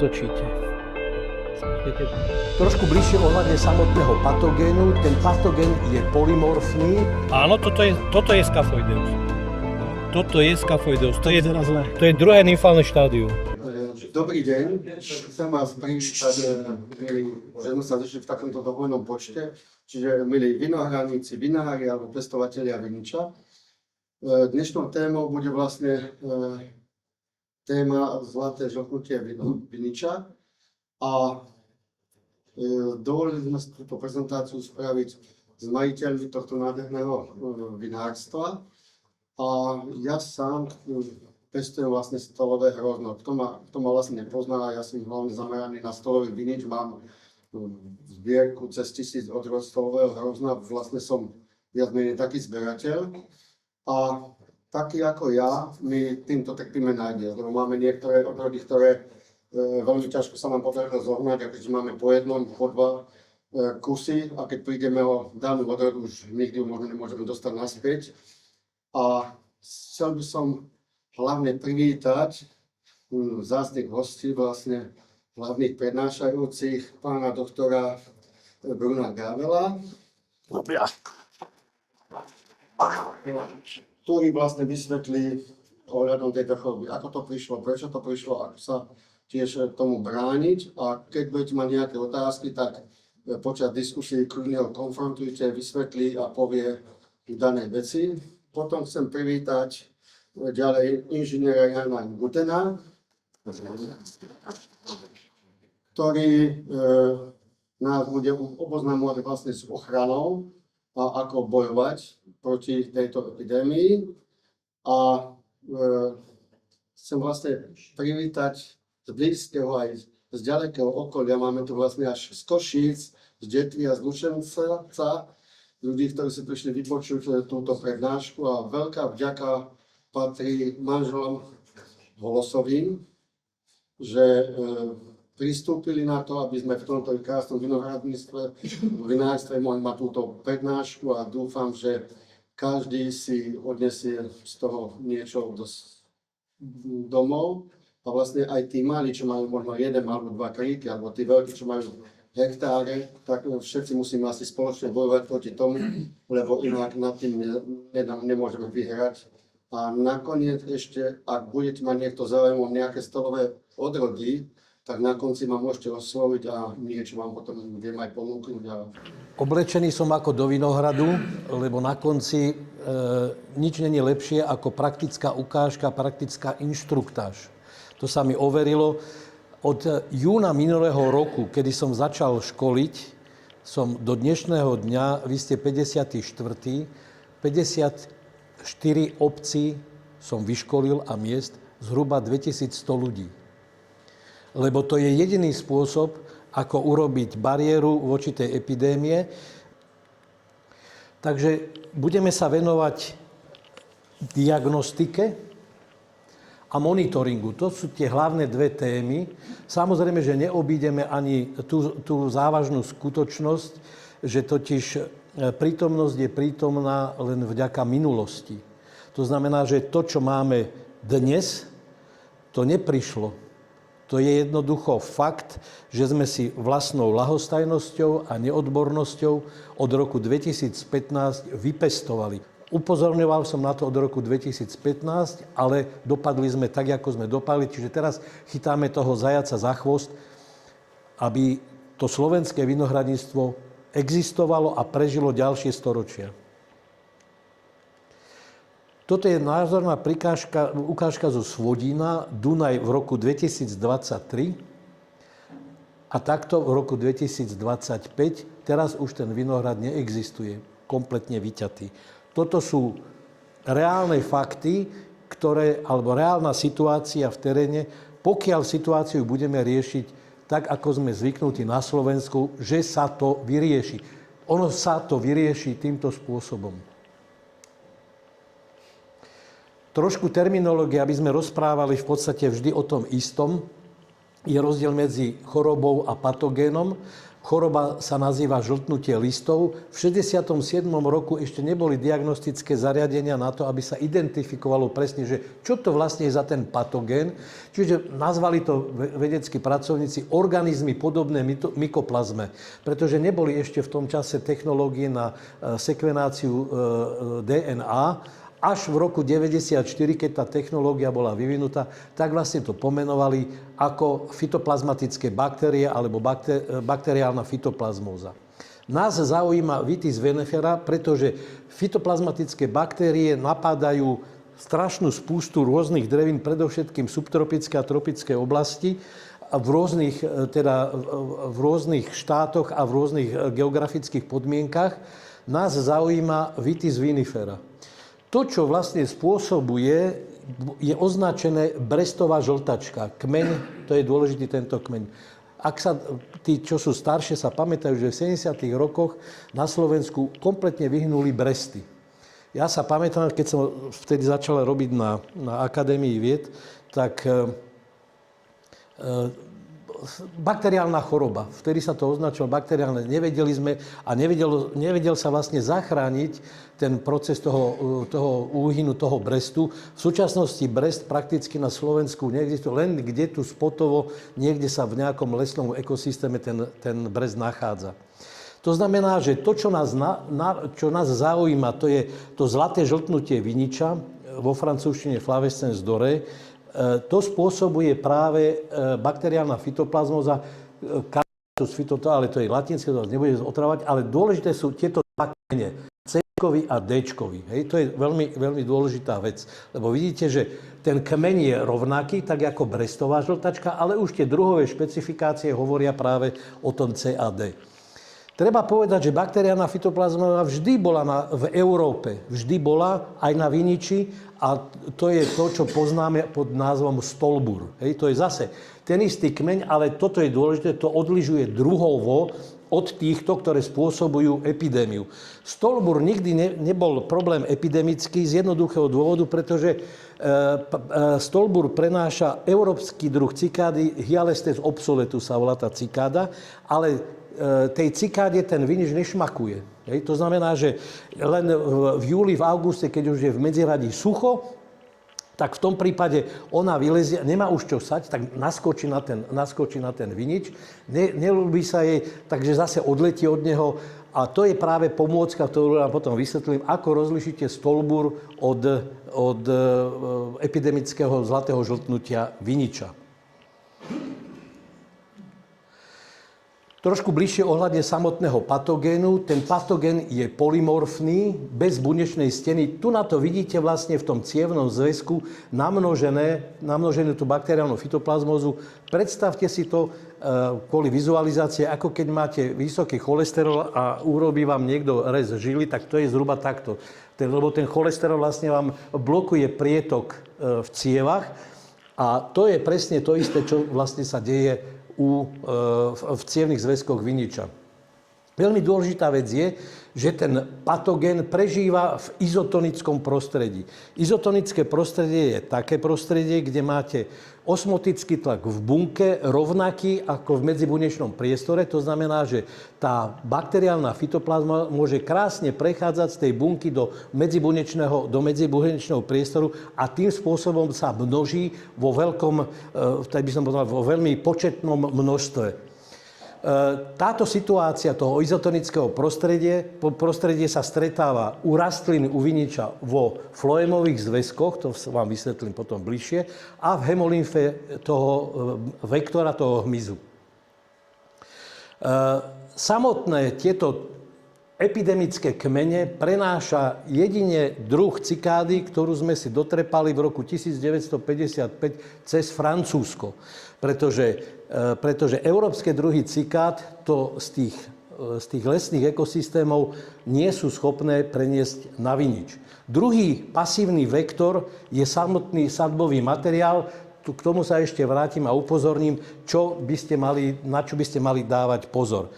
otočíte. Trošku bližšie ohľadne samotného patogénu. Ten patogén je polymorfný. Áno, toto je scafoideus. Toto je scafoideus. To zle. je druhé nymfálne štádium. Dobrý deň, chcem vás privítať, že sme sa zišli v takomto dovojnom počte, čiže milí vinohradníci, vinári alebo pestovatelia viniča. Dnešnou témou bude vlastne téma zlaté žlknutie viniča a dovolili sme túto prezentáciu spraviť s majiteľmi tohto nádherného vinárstva a ja sám pestujem vlastne stolové hrozno. Kto ma vlastne nepozná, ja som hlavne zameraný na stolový vinič, mám zbierku cez 1000 odrôd stolového hrozna, vlastne som viac menej taký zberateľ. A taký ako ja, my týmto trpíme nájde, lebo máme niektoré odrody, ktoré veľmi ťažko sa nám podarilo zohnať, a keď máme po jednom, po dva kusy a keď prídeme o danú odrodu, už nikdy ju možno nemôžeme dostať naspäť. A chcel by som hlavne privítať vzácnych hostí, vlastne hlavných prednášajúcich, pána doktora Bruna Gavela, ktorý vlastne vysvetlí ohľadom tejto choroby, ako to prišlo, prečo to prišlo, ako sa tiež tomu brániť. A keď budete mať nejaké otázky, tak počas diskusie kľudne ho konfrontujte, vysvetlí a povie dané veci. Potom chcem privítať ďalej inžiniera Jana Gutena, ktorý nás bude oboznamovať vlastne s ochranou a ako bojovať proti tejto epidémii. A chcem vlastne privítať z blízkeho aj z ďalekého okolia, máme tu vlastne až z Košíc, z Detvy a z Lučenca, ľudí, ktorí si prišli vypočuť túto prednášku a veľká vďaka patrí manželom Holosovým, že pristúpili na to, aby sme v tomto krásnom vinárstve mohli mať túto prednášku a dúfam, že každý si odnesie z toho niečo domov a vlastne aj tí malí, čo majú možno jeden alebo dva kríky, alebo tí veľkí, čo majú hektáre, tak všetci musíme asi spoločne bojovať proti tomu, lebo inak nad tým nemôžeme vyhrať. A nakoniec ešte, ak budete mať niekto záujem o nejaké stolové odrody, tak na konci ma môžete osloviť a niečo vám potom viem aj ponúknuť. Oblečený som ako do vinohradu, lebo na konci nič není lepšie ako praktická ukážka, praktická inštruktáž. To sa mi overilo. Od júna minulého roku, kedy som začal školiť, som do dnešného dňa, vy ste 54. 54 obcí som vyškolil a miest zhruba 2100 ľudí. Lebo to je jediný spôsob, ako urobiť bariéru voči tej epidémie. Takže budeme sa venovať diagnostike a monitoringu. To sú tie hlavné dve témy. Samozrejme, že neobídeme ani tú závažnú skutočnosť, že totiž prítomnosť je prítomná len vďaka minulosti. To znamená, že to, čo máme dnes, to neprišlo. To je jednoducho fakt, že sme si vlastnou ľahostajnosťou a neodbornosťou od roku 2015 vypestovali. Upozorňoval som na to od roku 2015, ale dopadli sme tak, ako sme dopadli. Čiže teraz chytáme toho zajaca za chvost, aby to slovenské vinohradníctvo existovalo a prežilo ďalšie storočia. Toto je názorná ukážka zo Svodína, Dunaj v roku 2023 a takto v roku 2025. Teraz už ten vinohrad neexistuje, kompletne vyťatý. Toto sú reálne fakty, alebo reálna situácia v teréne, pokiaľ situáciu budeme riešiť tak, ako sme zvyknutí na Slovensku, že sa to vyrieši. Ono sa to vyrieši týmto spôsobom. Trošku terminológie, aby sme rozprávali v podstate vždy o tom istom, je rozdiel medzi chorobou a patogénom. Choroba sa nazýva žltnutie listov. V 67. roku ešte neboli diagnostické zariadenia na to, aby sa identifikovalo presne, že čo to vlastne je za ten patogén. Čiže nazvali to vedeckí pracovníci organizmy podobné mykoplazme, pretože neboli ešte v tom čase technológie na sekvenáciu DNA. Až v roku 1994, keď tá technológia bola vyvinutá, tak vlastne to pomenovali ako fytoplazmatické baktérie alebo bakteriálna fytoplazmóza. Nás zaujíma Vitis vinifera, pretože fytoplazmatické baktérie napádajú strašnú spústu rôznych drevín, predovšetkým subtropické a tropické oblasti, v rôznych štátoch a v rôznych geografických podmienkach. Nás zaujíma Vitis vinifera. To, čo vlastne spôsobuje, je označené brestová žltačka. Kmeň, to je dôležitý tento kmeň. Ak sa tí, čo sú staršie, sa pamätajú, že v 70. rokoch na Slovensku kompletne vyhnuli bresty. Ja sa pamätám, keď som vtedy začal robiť na Akadémii vied, tak bakteriálna choroba. Vtedy sa to označilo bakteriálne. Nevedeli sme a nevedel sa vlastne zachrániť ten proces toho úhynu, toho brestu. V súčasnosti brest prakticky na Slovensku neexistuje, len kde tu spotovo, niekde sa v nejakom lesnom ekosystéme ten brest nachádza. To znamená, že to, čo nás zaujíma, to je to zlaté žltnutie viniča, vo francúzštine flavescens doré. To spôsobuje práve bakteriálna fytoplazmóza, ale to je latinské, to vás nebude otravovať, ale dôležité sú tieto dva kmene, C-kový a D-čkový. Hej, to je veľmi, veľmi dôležitá vec, lebo vidíte, že ten kmeň je rovnaký, tak ako brestová žltačka, ale už tie druhové špecifikácie hovoria práve o tom C a D. Treba povedať, že bakteriálna fytoplazmóza vždy bola v Európe. Vždy bola aj na viniči a to je to, čo poznáme pod názvom stolbur. Hej, to je zase ten istý kmeň, ale toto je dôležité, to odlišuje druhovo od týchto, ktoré spôsobujú epidémiu. Stolbur nikdy nebol problém epidemický z jednoduchého dôvodu, pretože stolbur prenáša európsky druh cikády, Hyalestes obsoletus sa volá tá cikáda, ale tej cikáde ten vinič nešmakuje. Hej? To znamená, že len v júli, v auguste, keď už je v medziradí sucho, tak v tom prípade ona vylezie, nemá už čo sať, tak naskočí na ten vinič, neľúbi sa jej, takže zase odletí od neho. A to je práve pomôcka, ktorú vám potom vysvetlím, ako rozlišíte stolbur od epidemického zlatého žltnutia viniča. Trošku bližšie ohľadne samotného patogénu. Ten patogén je polymorfný, bez bunečnej steny. Tu na to vidíte vlastne v tom cievnom zväzku namnoženú tú bakteriálnu fytoplazmózu. Predstavte si to kvôli vizualizácie, ako keď máte vysoký cholesterol a urobí vám niekto rez žily, tak to je zhruba takto. Lebo ten cholesterol vlastne vám blokuje prietok v cievach a to je presne to isté, čo vlastne sa deje v cievnych zväzkoch viniča. Veľmi dôležitá vec je, že ten patogén prežíva v izotonickom prostredí. Izotonické prostredie je také prostredie, kde máte osmotický tlak v bunke rovnaký ako v medzibunečnom priestore. To znamená, že tá bakteriálna fytoplazma môže krásne prechádzať z tej bunky do medzibunečného priestoru a tým spôsobom sa množí vo veľkom, tak by som povedal, vo veľmi početnom množstve. Táto situácia toho izotonického prostredie sa stretáva u rastlín, u viniča vo floémových zväzkoch, to vám vysvetlím potom bližšie, a v hemolymfe toho vektora, toho hmyzu. Samotné tieto epidemické kmene prenáša jedine druh cikády, ktorú sme si dotrepali v roku 1955 cez Francúzsko. Pretože európske druhy cikád to z tých lesných ekosystémov nie sú schopné preniesť na vinič. Druhý pasívny vektor je samotný sadbový materiál. K tomu sa ešte vrátim a upozorním, na čo by ste mali dávať pozor.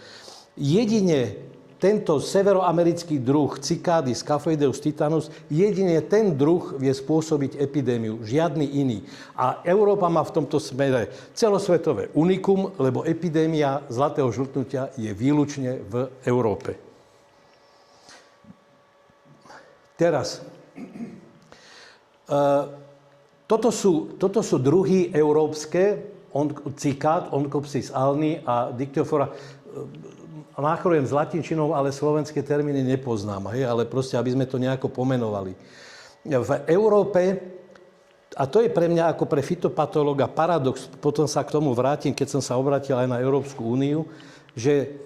Jedine tento severoamerický druh cikády Scaphoideus titanus, jedine ten druh vie spôsobiť epidémiu, žiadny iný. A Európa má v tomto smere celosvetové unikum, lebo epidémia zlatého žltnutia je výlučne v Európe. Teraz, toto sú druhy európske, cikád, Onchopsis alni a Dictyophora. Náchrujem s latinčinou, ale slovenské termíny nepoznám, hej? Ale proste, aby sme to nejako pomenovali. V Európe, a to je pre mňa ako pre fytopatológa paradox, potom sa k tomu vrátim, keď som sa obrátil aj na Európsku úniu, že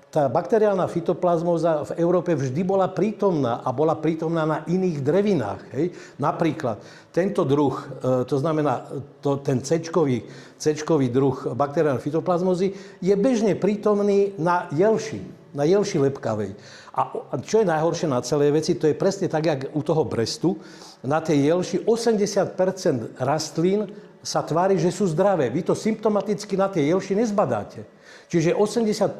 tá bakteriálna fytoplazmóza v Európe vždy bola prítomná a bola prítomná na iných drevinách. Hej? Napríklad tento druh, to znamená ten C-čkový druh bakteriálnej fytoplazmózy, je bežne prítomný na jelši lepkavej. A čo je najhoršie na celej veci, to je presne tak, jak u toho brestu. Na tej jelši 80% rastlín sa tvári, že sú zdravé. Vy to symptomaticky na tej jelši nezbadáte. Čiže 80%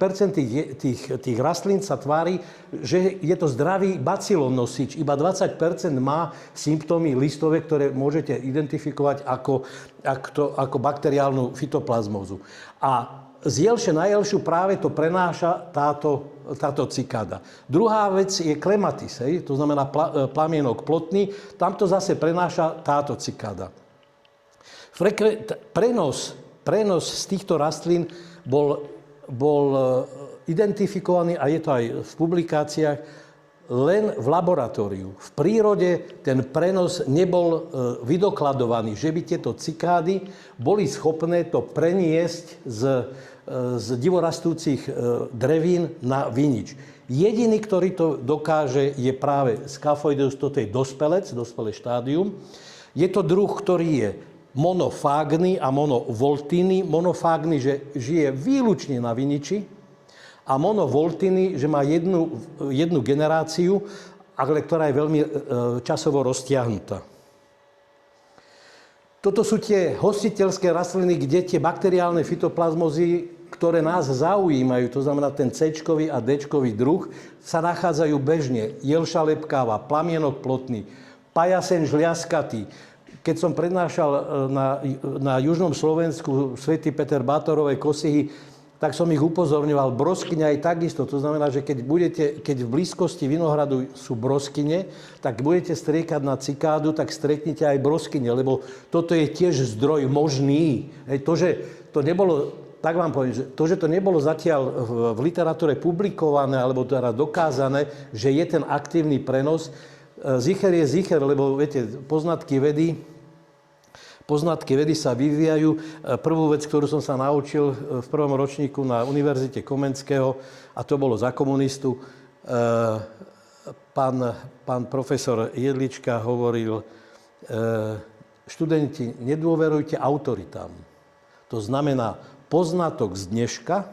tých rastlín sa tvári, že je to zdravý bacilonosič. Iba 20% má symptómy listové, ktoré môžete identifikovať ako bakteriálnu fytoplazmózu. A z jelše na jelšu práve to prenáša táto cikáda. Druhá vec je klematis, to znamená plamienok plotný. Tam to zase prenáša táto cikáda. Prenos z týchto rastlín bol identifikovaný, a je to aj v publikáciách, len v laboratóriu. V prírode ten prenos nebol vydokladovaný, že by tieto cikády boli schopné to preniesť z divorastúcich drevín na vinič. Jediný, ktorý to dokáže, je práve Scaphoideus, toto je dospelé štádium. Je to druh, ktorý je monofágny a monovoltíny. Monofágny, že žije výlučne na viniči, a monovoltíny, že má jednu generáciu, ale ktorá je veľmi časovo roztiahnutá. Toto sú tie hostiteľské rastliny, kde tie bakteriálne fytoplazmózy, ktoré nás zaujímajú, to znamená ten C-čkový a D-čkový druh, sa nachádzajú bežne. Jelša lepkáva, plamienok plotný, pajasen žliaskatý. Keď som prednášal na južnom Slovensku Svätý Peter Bátorovej Kosihy, tak som ich upozorňoval. Broskyňa je takisto. To znamená, že keď v blízkosti vinohradu sú broskyne, tak budete striekať na cikádu, tak streknite aj broskyne, lebo toto je tiež zdroj možný. To, že to nebolo, tak vám poviem, že to nebolo zatiaľ v literatúre publikované, alebo teda dokázané, že je ten aktívny prenos, zicher je zicher, lebo viete, poznatky vedy sa vyvíjajú. Prvú vec, ktorú som sa naučil v prvom ročníku na Univerzite Komenského, a to bolo za komunistu, pán profesor Jedlička hovoril, študenti, nedôverujte autoritám. To znamená, poznatok z dneška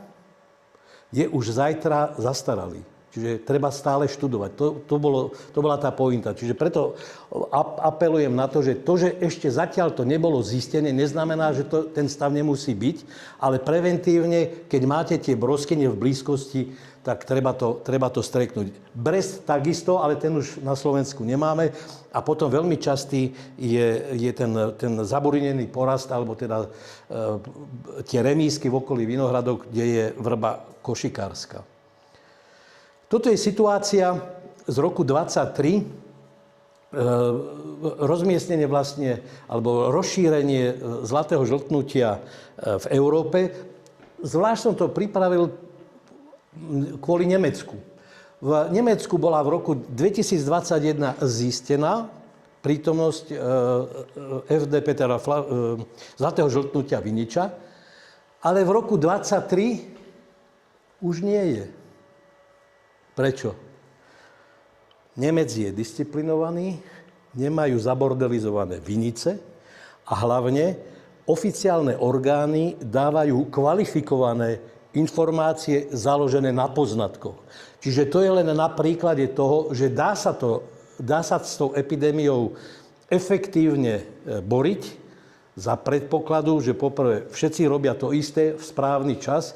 je už zajtra zastaralý. Čiže treba stále študovať. To bola tá pointa. Čiže preto apelujem na to, že ešte zatiaľ to nebolo zistené, neznamená, že ten stav nemusí byť, ale preventívne, keď máte tie broskyne v blízkosti, tak treba to streknúť. Brest takisto, ale ten už na Slovensku nemáme. A potom veľmi častý je ten zaburinený porast, alebo teda tie remísky v okolí vinohradov, kde je vrba košikárska. Toto je situácia z roku 23, rozmiestnenie vlastne, alebo rozšírenie zlatého žltnutia v Európe. Zvlášť som to pripravil kvôli Nemecku. V Nemecku bola v roku 2021 zistená prítomnosť FDP, teda zlatého žltnutia viniča, ale v roku 2023 už nie je. Prečo? Nemec je disciplinovaný, nemajú zabordelizované vinice a hlavne oficiálne orgány dávajú kvalifikované informácie založené na poznatkoch. Čiže to je len na príklade toho, že dá sa s tou epidémiou efektívne boriť za predpokladu, že poprvé všetci robia to isté v správny čas.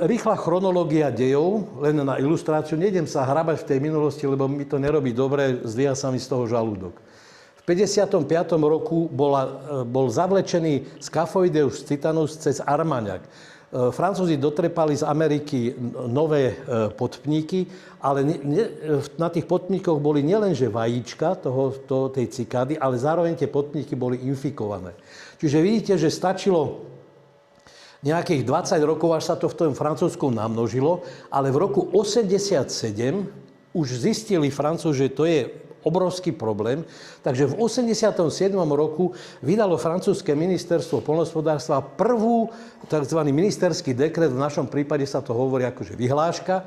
Rýchla chronológia dejov, len na ilustráciu, nejdem sa hrabať v tej minulosti, lebo mi to nerobí dobre, zdvíha sa mi z toho žalúdok. V 55. roku bol zavlečený Scaphoideus titanus cez Armagnac. Francúzi dotrepali z Ameriky nové podpníky, ale na tých podpníkoch boli nielenže vajíčka tej cikády, ale zároveň tie podpníky boli infikované. Čiže vidíte, že stačilo nejakých 20 rokov, až sa to v tom Francúzsku namnožilo, ale v roku 87 už zistili Francúzi, že to je obrovský problém. Takže v 87. roku vydalo francúzske ministerstvo poľnohospodárstva prvú tzv. Ministerský dekret, v našom prípade sa to hovorí akože vyhláška,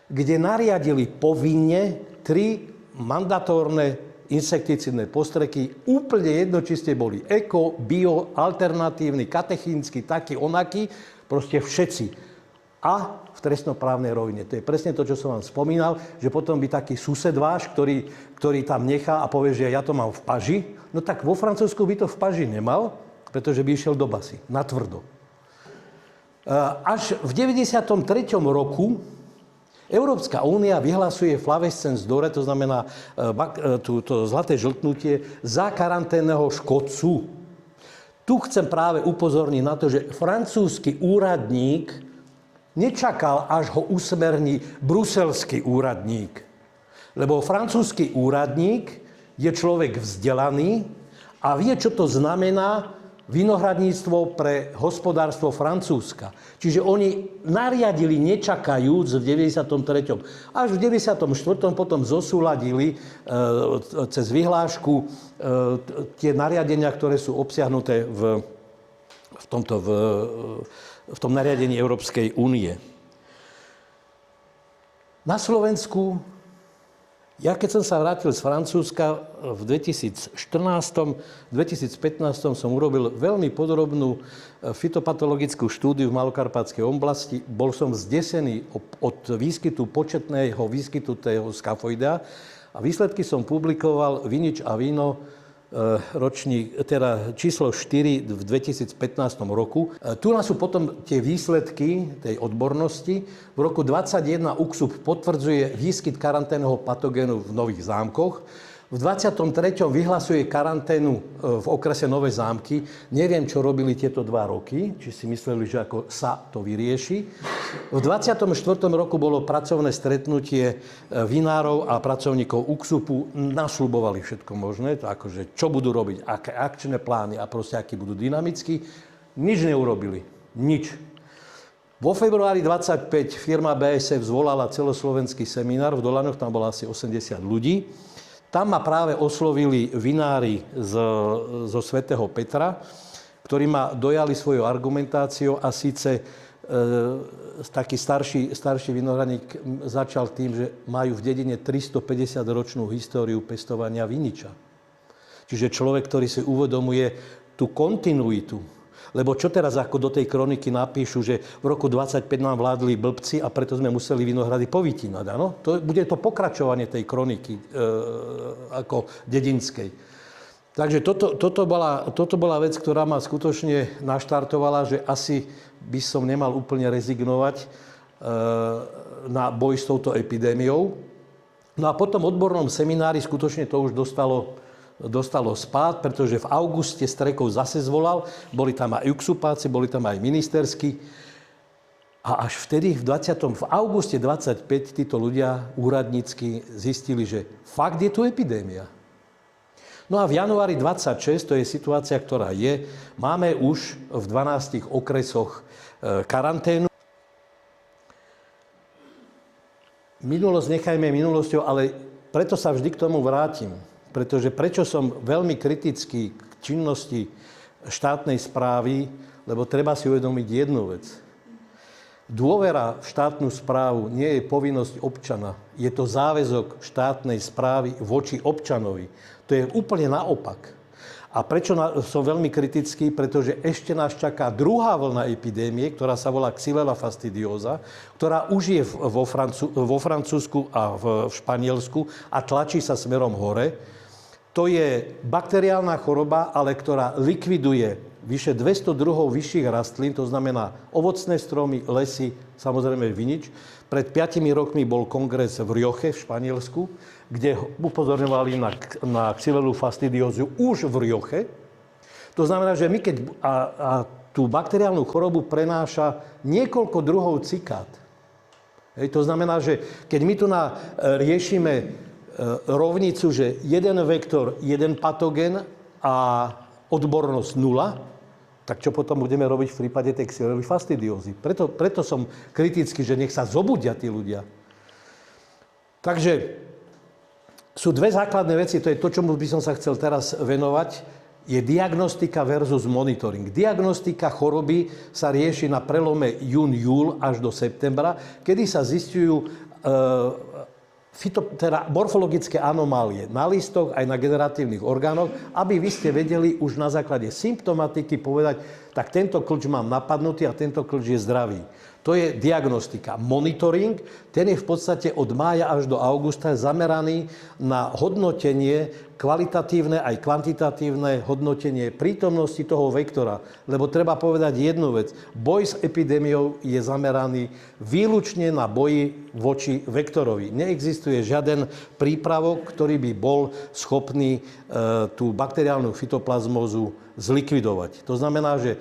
kde nariadili povinne 3 mandatórne insekticídne postreky. Úplne jedno, či ste boli eko, bio, alternatívny, katechínsky, taký, onaký, proste všetci. A v trestnoprávnej rovine. To je presne to, čo som vám spomínal, že potom by taký sused váš, ktorý tam nechá a povie, že ja to mám v paži, no tak vo Francúzsku by to v paži nemal, pretože by išiel do basy, natvrdo. Až v 93. roku Európska únia vyhlasuje flavescens dore, to znamená to zlaté žltnutie, za karanténneho škodcu. Tu chcem práve upozorniť na to, že francúzsky úradník nečakal, až ho usmerní bruselský úradník. Lebo francúzsky úradník je človek vzdelaný a vie, čo to znamená vinohradníctvo pre hospodárstvo Francúzska. Čiže oni nariadili, nečakajúc v 93. Až v 94. potom zosúladili cez vyhlášku tie nariadenia, ktoré sú obsiahnuté v tom nariadení Európskej únie. Na Slovensku, ja keď som sa vrátil z Francúzska v 2014-2015 som urobil veľmi podrobnú fytopatologickú štúdiu v Malokarpatskej oblasti. Bol som zdesený od početného výskytu toho Scaphoidea a výsledky som publikoval Vinič a víno číslo 4 v 2015 roku. Tu sú potom tie výsledky tej odbornosti. V roku 2021 UKSUB potvrdzuje výskyt karanténneho patogénu v Nových Zámkoch. V 23. vyhlasuje karanténu v okrese Nové Zámky. Neviem, čo robili tieto 2 roky, či si mysleli, že ako sa to vyrieši. V 24. roku bolo pracovné stretnutie vinárov a pracovníkov UKSUPu. Nasľubovali všetko možné, akože čo budú robiť, aké akčné plány a proste akí budú dynamickí. Nič neurobili. Nič. Vo februári 25 firma BASF zvolala celoslovenský seminár. V Dolanoch tam bolo asi 80 ľudí. Tam ma práve oslovili vinári zo svätého Petra, ktorí ma dojali svojou argumentáciou a síce taký starší vinohradník začal tým, že majú v dedine 350-ročnú históriu pestovania viniča. Čiže človek, ktorý si uvedomuje tú kontinuitu. Lebo čo teraz ako do tej kroniky napíšu, že v roku 25 nám vládli blbci a preto sme museli vinohrady povytínať, áno? Bude to pokračovanie tej kroniky ako dedinskej. Takže toto bola vec, ktorá ma skutočne naštartovala, že asi by som nemal úplne rezignovať na boj s touto epidémiou. No a po tom odbornom seminári skutočne to už dostalo spád, pretože v auguste Strekov zase zvolal, boli tam aj UKSUPáci, boli tam aj ministerskí. A až vtedy, v auguste 25, títo ľudia úradnícky zistili, že fakt je tu epidémia. No a v januári 26, to je situácia, ktorá je, máme už v 12 okresoch karanténu. Minulosť nechajme minulosťou, ale preto sa vždy k tomu vrátim. Pretože prečo som veľmi kritický k činnosti štátnej správy, lebo treba si uvedomiť jednu vec. Dôvera v štátnu správu nie je povinnosť občana. Je to záväzok štátnej správy voči občanovi. To je úplne naopak. A prečo som veľmi kritický? Pretože ešte nás čaká druhá vlna epidémie, ktorá sa volá Xylella fastidiosa, ktorá už je vo Francúzsku a v Španielsku a tlačí sa smerom hore. To je bakteriálna choroba, ale ktorá likviduje vyše 200 druhov vyšších rastlín, to znamená ovocné stromy, lesy, samozrejme vinič. Pred 5 rokmi bol kongres v Rioche v Španielsku, kde upozorňovali na Xylelu fastidiozu už v Rioche. To znamená, že my keď tú bakteriálnu chorobu prenáša niekoľko druhov cikád. To znamená, že keď my tu riešime rovnicu, že jeden vektor, jeden patogen a odbornosť 0, tak čo potom budeme robiť v prípade tej Xylely fastidiózy? Preto som kritický, že nech sa zobudia tí ľudia. Takže sú dve základné veci, to je to, čomu by som sa chcel teraz venovať, je diagnostika versus monitoring. Diagnostika choroby sa rieši na prelome jún-júl až do septembra, kedy sa zistujú morfologické anomálie na listoch aj na generatívnych orgánoch, aby vy ste vedeli už na základe symptomatiky povedať, tak tento kľúč mám napadnutý a tento kľúč je zdravý. To je diagnostika. Monitoring, ten je v podstate od mája až do augusta zameraný na hodnotenie, kvalitatívne aj kvantitatívne hodnotenie prítomnosti toho vektora. Lebo treba povedať jednu vec. Boj s epidémiou je zameraný výlučne na boji voči vektorovi. Neexistuje žiaden prípravok, ktorý by bol schopný tú bakteriálnu fytoplazmózu zlikvidovať. To znamená, že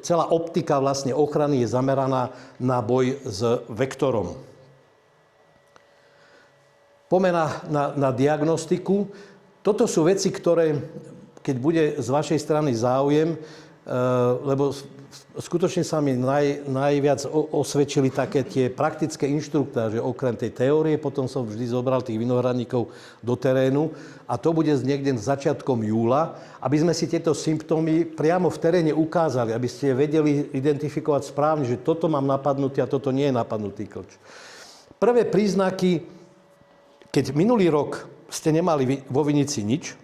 celá optika vlastne ochrany je zameraná na boj s vektorom. Pomena na diagnostiku. Toto sú veci, ktoré, keď bude z vašej strany záujem, lebo skutočne sa mi najviac osvedčili také tie praktické inštruktáže, okrem tej teórie, potom som vždy zobral tých vinohradníkov do terénu a to bude niekde začiatkom júla, aby sme si tieto symptómy priamo v teréne ukázali, aby ste vedeli identifikovať správne, že toto mám napadnutý a toto nie je napadnutý kľúč. Prvé príznaky, keď minulý rok ste nemali vo vinici nič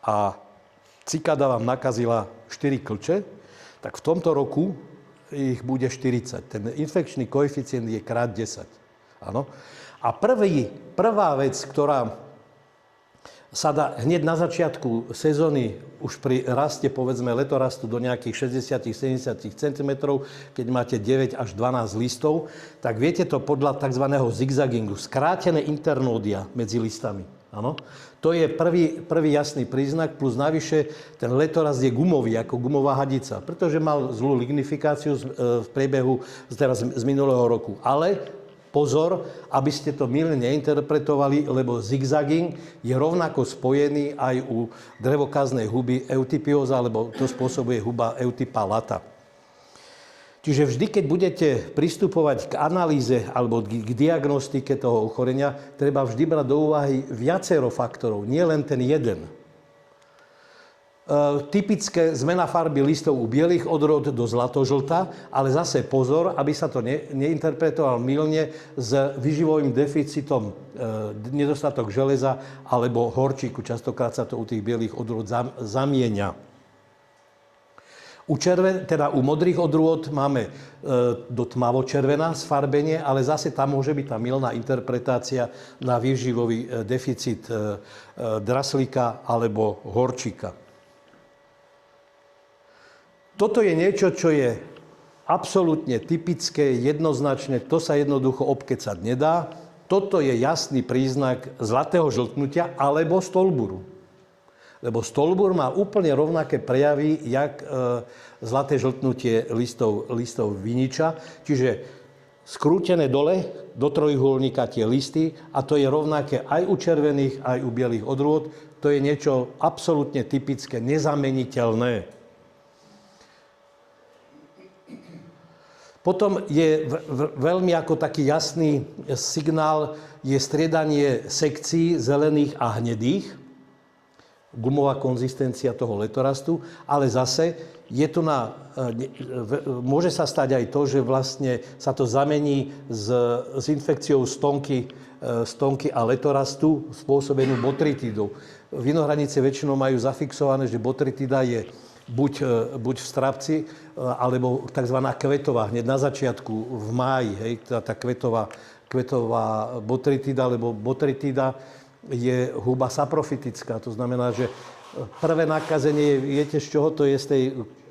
a cikáda vám nakazila 4 kľče, tak v tomto roku ich bude 40. Ten infekčný koeficient je krát 10. Áno. A prvá vec, ktorá sa dá hneď na začiatku sezóny, už pri raste, povedzme, letorastu do nejakých 60-70 cm, keď máte 9 až 12 listov, tak viete to podľa tzv. Zigzagingu, skrátené internódia medzi listami. Áno. To je prvý jasný príznak, plus navyše ten letorast je gumový, ako gumová hadica, pretože mal zlú lignifikáciu v priebehu z minulého roku. Ale pozor, aby ste to mylne neinterpretovali, lebo zigzagging je rovnako spojený aj u drevokaznej huby eutypióza, lebo to spôsobuje huba Eutypa lata. Čiže vždy, keď budete pristupovať k analýze alebo k diagnostike toho ochorenia, treba vždy brať do úvahy viacero faktorov, nie len ten jeden. Typické zmena farby listov u bielých odrôd do zlatožlta, ale zase pozor, aby sa to neinterpretoval mylne s výživovým deficitom, nedostatok železa alebo horčíku. Častokrát sa to u tých bielých odrôd zamieňa. U modrých odrôd máme do tmavo-červená sfarbenie, ale zase tam môže byť tá mylná interpretácia na výživový deficit draslíka alebo horčíka. Toto je niečo, čo je absolútne typické, jednoznačné, to sa jednoducho obkecať nedá. Toto je jasný príznak zlatého žltnutia alebo stolburu. Lebo stolbur má úplne rovnaké prejavy, jak zlaté žltnutie listov viniča. Čiže skrútené dole do trojuholníka tie listy a to je rovnaké aj u červených, aj u bielých odrôd. To je niečo absolútne typické, nezameniteľné. Potom je veľmi ako taký jasný signál je striedanie sekcií zelených a hnedých, gumová konzistencia toho letorastu, ale zase je tu môže sa stať aj to, že vlastne sa to zamení s infekciou stonky a letorastu spôsobenú botrytidou. Vinohradníci väčšinou majú zafixované, že botrytida je buď v strapci, alebo tzv. Kvetová, hneď na začiatku, v máji, tá kvetová botrytida, lebo botrytida je huba saprofitická. To znamená, že Prvé nakazenie, viete, z čoho to je? Z tej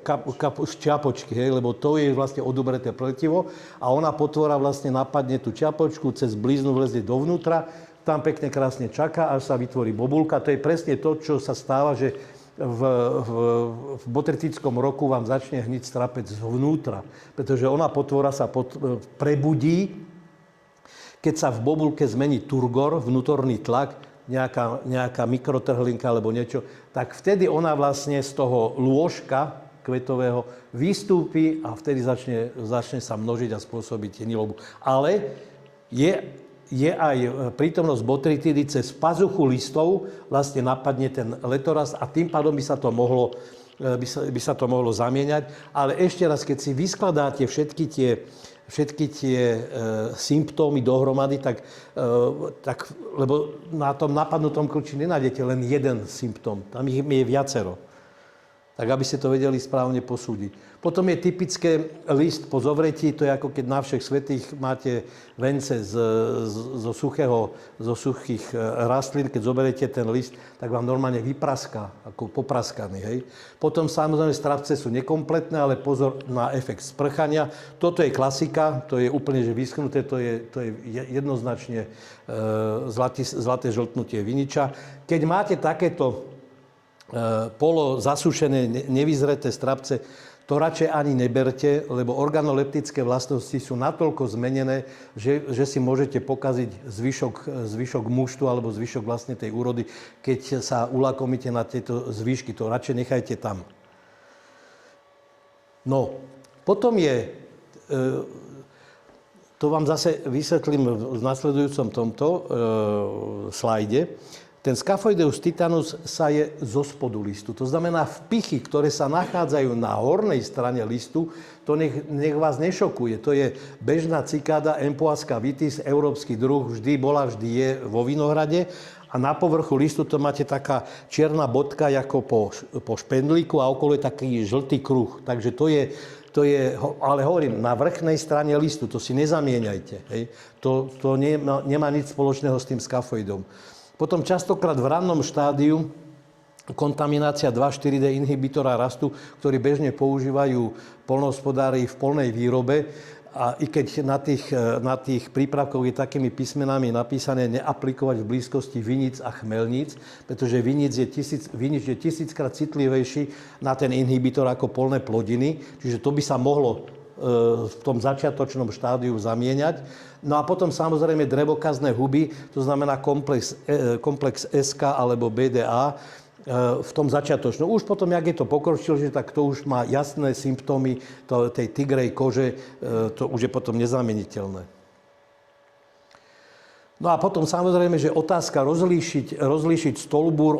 z čiapočky, hej? Lebo to je vlastne odobreté pletivo a ona potvora vlastne napadne tú čiapočku, cez blíznu vlezie dovnútra, tam pekne krásne čaká, až sa vytvorí bobulka. To je presne to, čo sa stáva, že v botritickom roku vám začne hniť strapec zvnútra, pretože ona potvora sa prebudí, keď sa v bobulke zmení turgor, vnútorný tlak, nejaká mikrotrhlinka alebo niečo, tak vtedy ona vlastne z toho lôžka kvetového vystúpi a vtedy začne sa množiť a spôsobiť hnilobu. Ale je aj prítomnosť botritidy cez pazuchu listov, vlastne napadne ten letorast a tým pádom by sa to mohlo zamieňať. Ale ešte raz, keď si vyskladáte všetky tie symptómy dohromady, tak lebo na tom napadnutom kľúči nenájdete len jeden symptóm, tam ich je viacero. Tak aby ste to vedeli správne posúdiť. Potom je typické list po zovretí, to je ako keď na všech svätých máte vence zo suchých rastlín, keď zoberiete ten list, tak vám normálne vypraská, ako popraskaný. Hej. Potom samozrejme strapce sú nekompletné, ale pozor na efekt sprchania. Toto je klasika, to je úplne že vyschnuté, to je jednoznačne zlaté žltnutie viniča. Keď máte takéto polo zasušené, nevyzreté strapce, to radšej ani neberte, lebo organoleptické vlastnosti sú natoľko zmenené, že si môžete pokaziť zvyšok muštu alebo zvyšok vlastne tej úrody, keď sa ulakomíte na tieto zvýšky. To radšej nechajte tam. No, potom to vám zase vysvetlím v nasledujúcom tomto slajde. Ten Scaphoideus titanus sa je zo spodu listu. To znamená, vpichy, ktoré sa nachádzajú na hornej strane listu, to nech vás nešokuje. To je bežná cikáda Empoaska vitis, európsky druh, vždy je vo vinohrade. A na povrchu listu to máte taká čierna bodka ako po špendlíku a okolo je taký žltý kruh. Takže to je, ale hovorím, na vrchnej strane listu, to si nezamieňajte. Hej. To nemá nič spoločného s tým Scaphoidom. Potom častokrát v rannom štádiu kontaminácia 2,4-D inhibitora rastu, ktorý bežne používajú poľnohospodári v poľnej výrobe. A i keď na tých prípravkoch je takými písmenami napísané neaplikovať v blízkosti viníc a chmelníc, pretože vinič je tisíckrát citlivejší na ten inhibitor ako poľné plodiny, čiže to by sa mohlo v tom začiatočnom štádiu zamieňať. No a potom samozrejme drevokazné huby, to znamená komplex SK alebo BDA v tom začiatočnom. Už potom, jak je to pokročilé, tak to už má jasné symptómy tej tigrej kože, to už je potom nezameniteľné. No a potom samozrejme, že otázka rozlíšiť stolbúr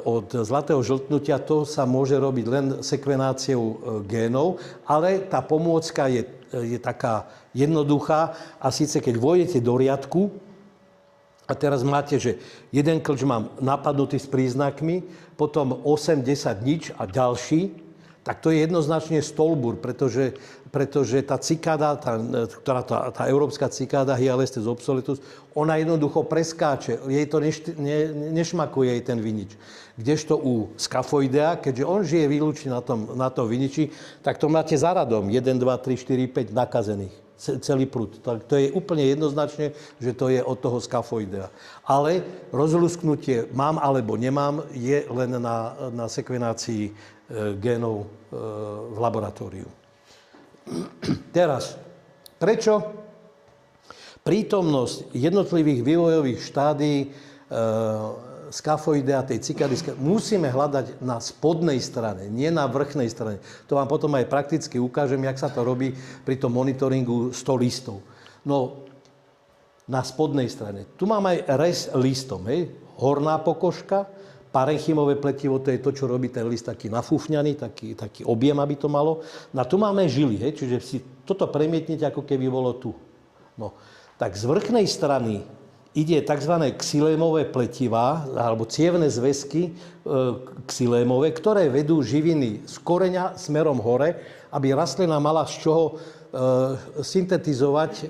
od zlatého žltnutia, to sa môže robiť len sekvenáciou génov, ale tá pomôcka je taká jednoduchá a síce keď vôjdete do riadku a teraz máte, že jeden klč mám napadnutý s príznakmi, potom 8, 10 nič a ďalší, tak to je jednoznačne stolbúr, pretože tá cikáda, tá európska cikáda Hyalestes obsoletus, ona jednoducho preskáče, jej to nešmakuje jej ten vinič. Kdežto u Scaphoidea, keďže on žije výlučne na tom viniči, tak to máte za radom 1, 2, 3, 4, 5 nakazených. Celý prúd. To je úplne jednoznačne, že to je od toho Scaphoidea. Ale rozlusknutie mám alebo nemám je len na sekvenácii génov v laboratóriu. Teraz, prečo prítomnosť jednotlivých vývojových štádií Scaphoidea, tej cikády, musíme hľadať na spodnej strane, nie na vrchnej strane. To vám potom aj prakticky ukážem, jak sa to robí pri tom monitoringu 100 listov. No, na spodnej strane. Tu mám aj rez listom, hej? Horná pokožka, parenchymové pletivo, to je to, čo robí ten list taký nafúfňaný, taký objem, aby to malo. No a tu máme žily, hej? Čiže si toto premietnite, ako keby bolo tu. No, tak z vrchnej strany ide tzv. Xylémové pletivá, alebo cievne zväzky xylémové, ktoré vedú živiny z koreňa smerom hore, aby rastlina mala z čoho syntetizovať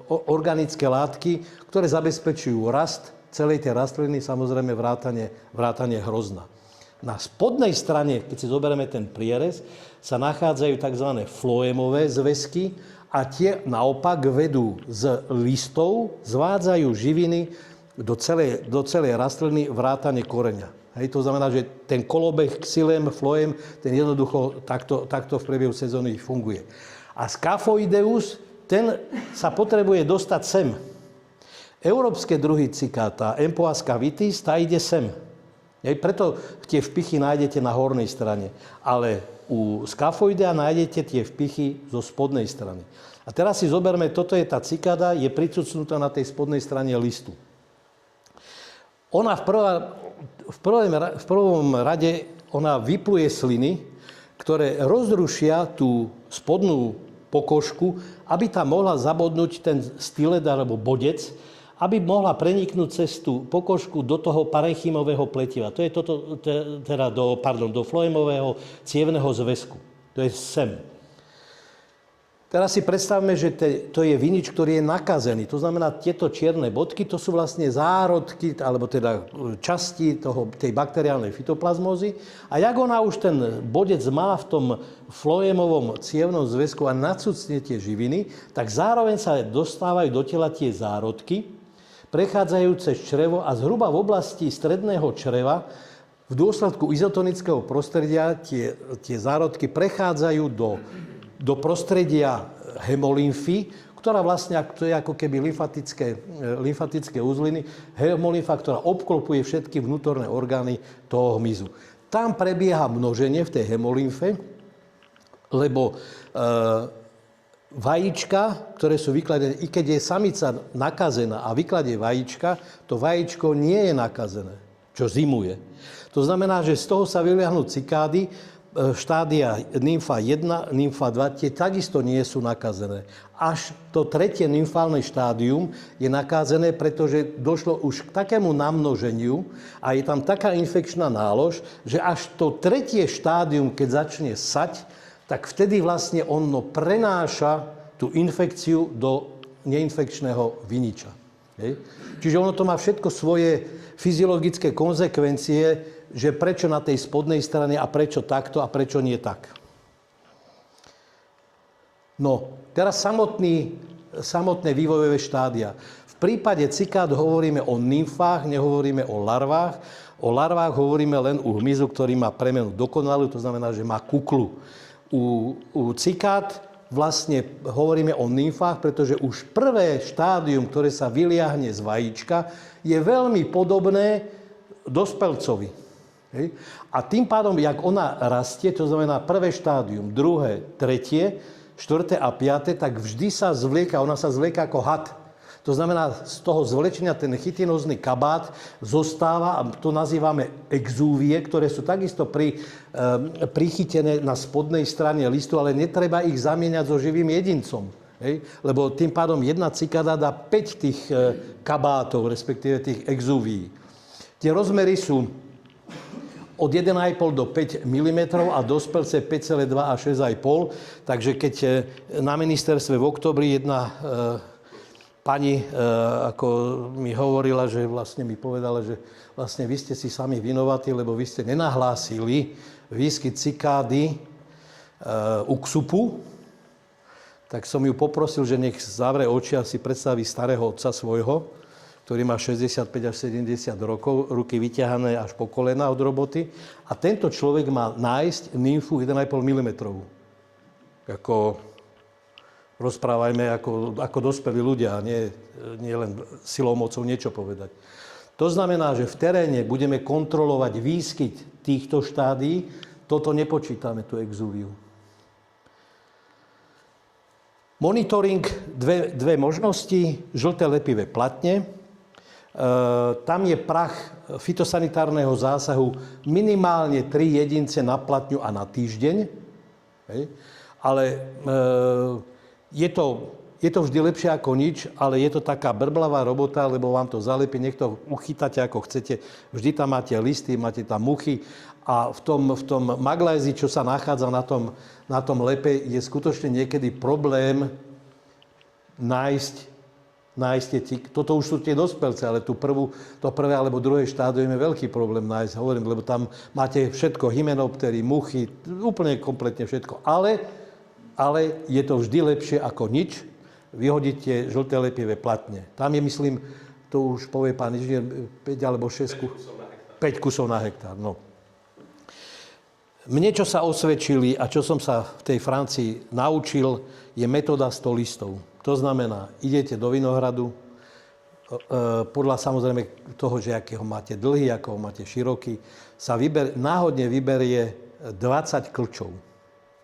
organické látky, ktoré zabezpečujú rast celej tej rastliny, samozrejme vrátanie hrozna. Na spodnej strane, keď si zoberieme ten prierez, sa nachádzajú tzv. Floémové zväzky a tie naopak vedú z listov, zvádzajú živiny do celej rastliny vrátane koreňa. Hej, to znamená, že ten kolobeh xylém, floém, ten jednoducho takto v priebehu sezóny funguje. A Scaphoideus, ten sa potrebuje dostať sem. Európske druhy cikáta, Empoasca vitis, tá ide sem. Hej, preto tie vpichy nájdete na hornej strane. Ale u Scaphoidea nájdete tie vpichy zo spodnej strany. A teraz si zoberme, toto je tá cikáda, je pricucnutá na tej spodnej strane listu. Ona v prvom rade ona vypluje sliny, ktoré rozrušia tú spodnú pokožku, aby tam mohla zabodnúť ten stylet alebo bodec, aby mohla preniknúť cez tú pokožku do toho parenchymového pletiva. To je do floémového cievneho zväzku. To je sem. Teraz si predstavme, že to je vinič, ktorý je nakazený. To znamená, tieto čierne bodky, to sú vlastne zárodky, alebo teda časti tej bakteriálnej fytoplazmózy. A jak ona už ten bodec má v tom floémovom cievnom zväzku a nacucne tie živiny, tak zároveň sa dostávajú do tela tie zárodky, prechádzajú cez črevo a zhruba v oblasti stredného čreva v dôsledku izotonického prostredia tie zárodky prechádzajú do prostredia hemolymfy, ktorá vlastne, to je ako keby lymfatické uzliny, hemolymfa, ktorá obklopuje všetky vnútorné orgány toho hmyzu. Tam prebieha množenie v tej hemolymfe, lebo vajíčka, ktoré sú vykladené, i keď je samica nakazená a vykladie vajíčka, to vajíčko nie je nakazené, čo zimuje. To znamená, že z toho sa vyliahnú cikády, štádia nymfa 1, nymfa 2, tie takisto nie sú nakazené. Až to tretie nymfálne štádium je nakazené, pretože došlo už k takému namnoženiu a je tam taká infekčná nálož, že až to tretie štádium, keď začne sať, tak vtedy vlastne ono prenáša tú infekciu do neinfekčného viniča. Hej. Čiže ono to má všetko svoje fyziologické konzekvencie, že prečo na tej spodnej strane a prečo takto a prečo nie tak. No, teraz samotné vývojové štádia. V prípade cikád hovoríme o nymfách, nehovoríme o larvách. O larvách hovoríme len u hmyzu, ktorý má premenu dokonalú, to znamená, že má kuklu. U cikád vlastne hovoríme o nymfách, pretože už prvé štádium, ktoré sa vyliahne z vajíčka, je veľmi podobné dospelcovi. Hej. A tým pádom, jak ona rastie, to znamená prvé štádium, druhé, tretie, štvrté a piaté, tak vždy sa zvlieka, ona sa zvlieka ako had. To znamená, z toho zvlečenia ten chitinózny kabát zostáva, a to nazývame exúvie, ktoré sú takisto prichytené na spodnej strane listu, ale netreba ich zamieňať so živým jedincom. Hej. Lebo tým pádom jedna cikáda dá 5 tých kabátov, respektíve tých exúvií. Tie rozmery sú od 1,5 do 5 mm a dospelce 5,2 a 6,5. Takže keď na ministerstve v októbri jedna pani ako mi hovorila, že vlastne mi povedala, že vlastne vy ste si sami vinovatí, lebo vy ste nenahlásili výskyt cikády u ksupu, tak som ju poprosil, že nech zavre oči a si predstaví starého otca svojho, ktorý má 65 až 70 rokov, ruky vyťahané až po kolena od roboty. A tento človek má nájsť nymfu 1,5 mm. Ako rozprávajme ako dospelí ľudia, nie len silou mocou niečo povedať. To znamená, že v teréne budeme kontrolovať výskyt týchto štádií, toto nepočítame, tú exúviu. Monitoring, dve možnosti, žlté lepivé platne. Tam je prach fitosanitárneho zásahu minimálne 3 jedince na platňu a na týždeň. Hej. Ale je to vždy lepšie ako nič, ale je to taká brblavá robota, lebo vám to zalepí, nech to uchytáte ako chcete. Vždy tam máte listy, máte tam muchy a v tom maglézi, čo sa nachádza na tom lepe, je skutočne niekedy problém nájsť nájsť toto už sú tie dospelce, ale to prvé alebo druhé štádium je veľký problém nájsť, hovorím, lebo tam máte všetko, hymenoptery, muchy, úplne kompletne všetko. Ale je to vždy lepšie ako nič, vyhodiť tie žlté lepivé platne. Tam je, myslím, to už povie pán inžinier, 5 alebo 6 5 kusov na hektár. No. Mne, čo sa osvedčili a čo som sa v tej Francii naučil, je metóda 100 listov. To znamená, idete do vinohradu, podľa samozrejme toho, že akého máte dlhý, akého máte široký, sa náhodne vyberie 20 klčov.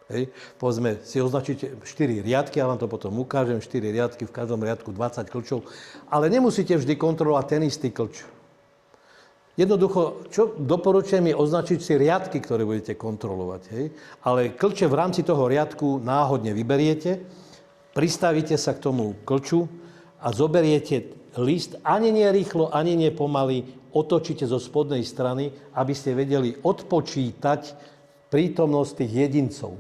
Hej. Povedzme, si označíte 4 riadky, ja vám to potom ukážem, 4 riadky, v každom riadku 20 klčov, ale nemusíte vždy kontrolovať ten istý klč. Jednoducho, čo doporučujem je označiť si riadky, ktoré budete kontrolovať. Hej. Ale klče v rámci toho riadku náhodne vyberiete, pristavíte sa k tomu klču a zoberiete list, ani nie rýchlo, ani nie pomaly, otočíte zo spodnej strany, aby ste vedeli odpočítať prítomnosť tých jedincov.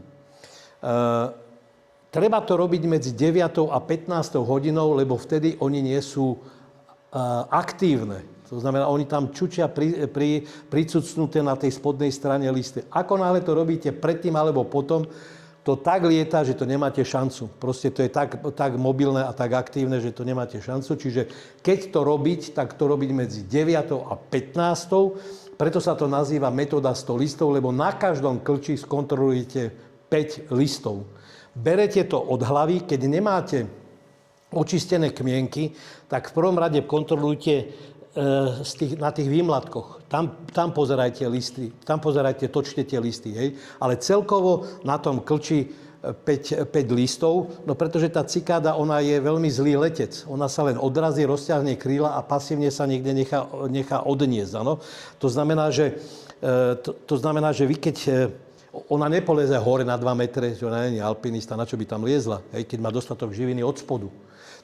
Treba to robiť medzi 9. a 15. hodinou, lebo vtedy oni nie sú aktívne. To znamená, oni tam čučia pricucnuté na tej spodnej strane listy. Ako náhle to robíte predtým alebo potom, to tak lieta, že to nemáte šancu. Proste to je tak mobilné a tak aktívne, že to nemáte šancu. Čiže keď to robiť, tak to robiť medzi 9. a 15. Preto sa to nazýva metóda 100 listov, lebo na každom klči skontrolujete 5 listov. Berete to od hlavy, keď nemáte očistené kmienky, tak v prvom rade kontrolujte na tých výmladkoch. Tam pozerajte listy, točte tie listy. Hej? Ale celkovo na tom klči 5 listov, no pretože tá cikáda, ona je veľmi zlý letec. Ona sa len odrazí, rozťahne kríla a pasívne sa niekde nechá odniesť. Ano? To znamená, že vy keď ona nepoleze hore na 2 metre, že ona nie je alpinista, na čo by tam liezla, hej? Keď má dostatok živiny od spodu.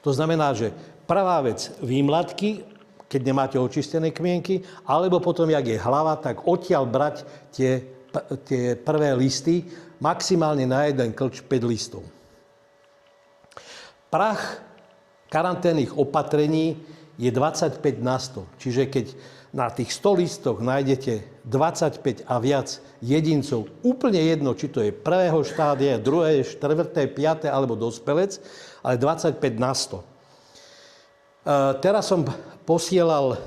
To znamená, že prvá vec, výmladky, keď nemáte očistené kmienky, alebo potom, jak je hlava, tak odtiaľ brať tie prvé listy, maximálne na jeden klč 5 listov. Prach karanténnych opatrení je 25 na 100. Čiže keď na tých 100 listoch nájdete 25 a viac jedincov, úplne jedno, či to je prvého štádia, druhé, štvrté, piaté alebo dospelec, ale 25 na 100. Teraz som posielal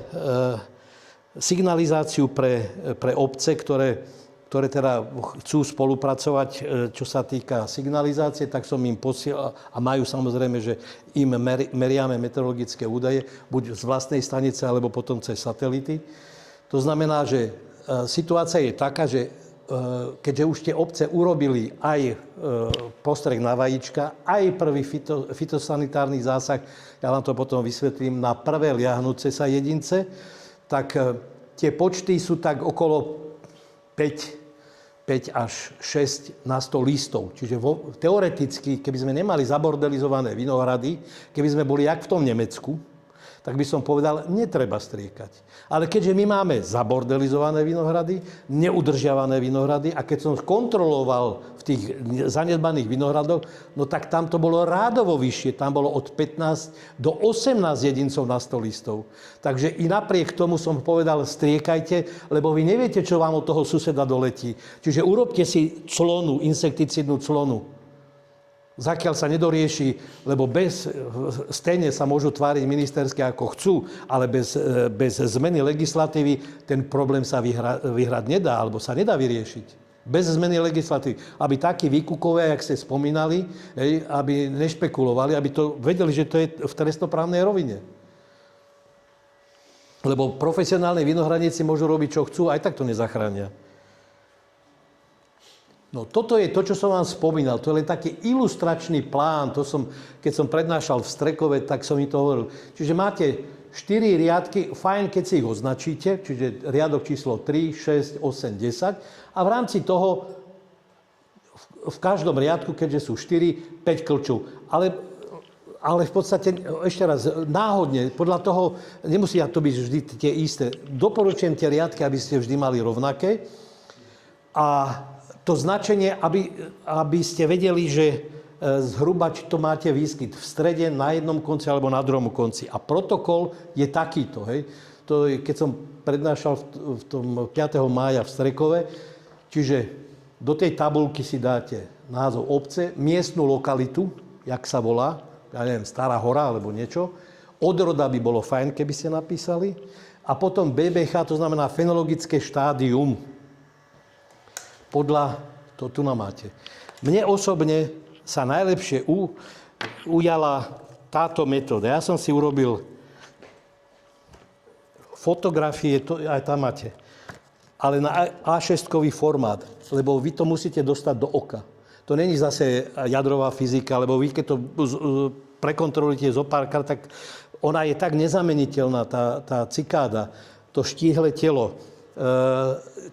signalizáciu pre obce, ktoré teda chcú spolupracovať, čo sa týka signalizácie, tak som im posielal a majú samozrejme, že im meriame meteorologické údaje, buď z vlastnej stanice, alebo potom cez satelity. To znamená, že situácia je taká, že keďže už tie obce urobili aj postreh na vajíčka, aj prvý fitosanitárny zásah, ja vám to potom vysvetlím, na prvé liahnúce sa jedince, tak tie počty sú tak okolo 5 až 6 na 100 listov. Čiže teoreticky, keby sme nemali zabordelizované vinohrady, keby sme boli jak v tom Nemecku, tak by som povedal, netreba striekať. Ale keďže my máme zabordelizované vinohrady, neudržiavané vinohrady a keď som kontroloval v tých zanedbaných vinohradoch, no tak tam to bolo rádovo vyššie. Tam bolo od 15 do 18 jedincov na 100 listov. Takže i napriek tomu som povedal, striekajte, lebo vy neviete, čo vám od toho suseda doletí. Čiže urobte si clonu, insekticídnu clonu. Zakiaľ sa nedorieši, lebo bez stejne sa môžu tváriť ministerské ako chcú, ale bez zmeny legislatívy ten problém sa vyhrať nedá, alebo sa nedá vyriešiť. Bez zmeny legislatívy. Aby takí výkukové, jak ste spomínali, aby nešpekulovali, aby to vedeli, že to je v trestnoprávnej rovine. Lebo profesionálni vinohradníci môžu robiť, čo chcú, aj tak to nezachránia. No toto je to, čo som vám spomínal. To je len taký ilustračný plán. Keď som prednášal v Strekove, tak som mi to hovoril. Čiže máte 4 riadky, fajn, keď si ich označíte, čiže riadok číslo 3, 6, 8, 10. A v rámci toho v každom riadku, keďže sú 4, 5 klčov. Ale v podstate, ešte raz, náhodne, podľa toho, nemusia to byť vždy tie isté. Doporučujem tie riadky, aby ste vždy mali rovnaké. A to značenie, aby ste vedeli, že zhruba, či to máte výskyt v strede, na jednom konci alebo na druhom konci. A protokol je takýto. Hej. To je, keď som prednášal v tom 5. mája v Strekove, čiže do tej tabulky si dáte názov obce, miestnu lokalitu, jak sa volá, ja neviem, Stará hora alebo niečo. Odroda by bolo fajn, keby ste napísali. A potom BBH, to znamená fenologické štádium. Podľa, to tu máte. Mne osobne sa najlepšie ujala táto metóda. Ja som si urobil fotografie, to aj tam máte, ale na A6-kový formát, lebo vy to musíte dostať do oka. To není zase jadrová fyzika, lebo vy keď to prekontrolujete zo párkrát, tak ona je tak nezameniteľná, tá cikáda, to štíhle telo,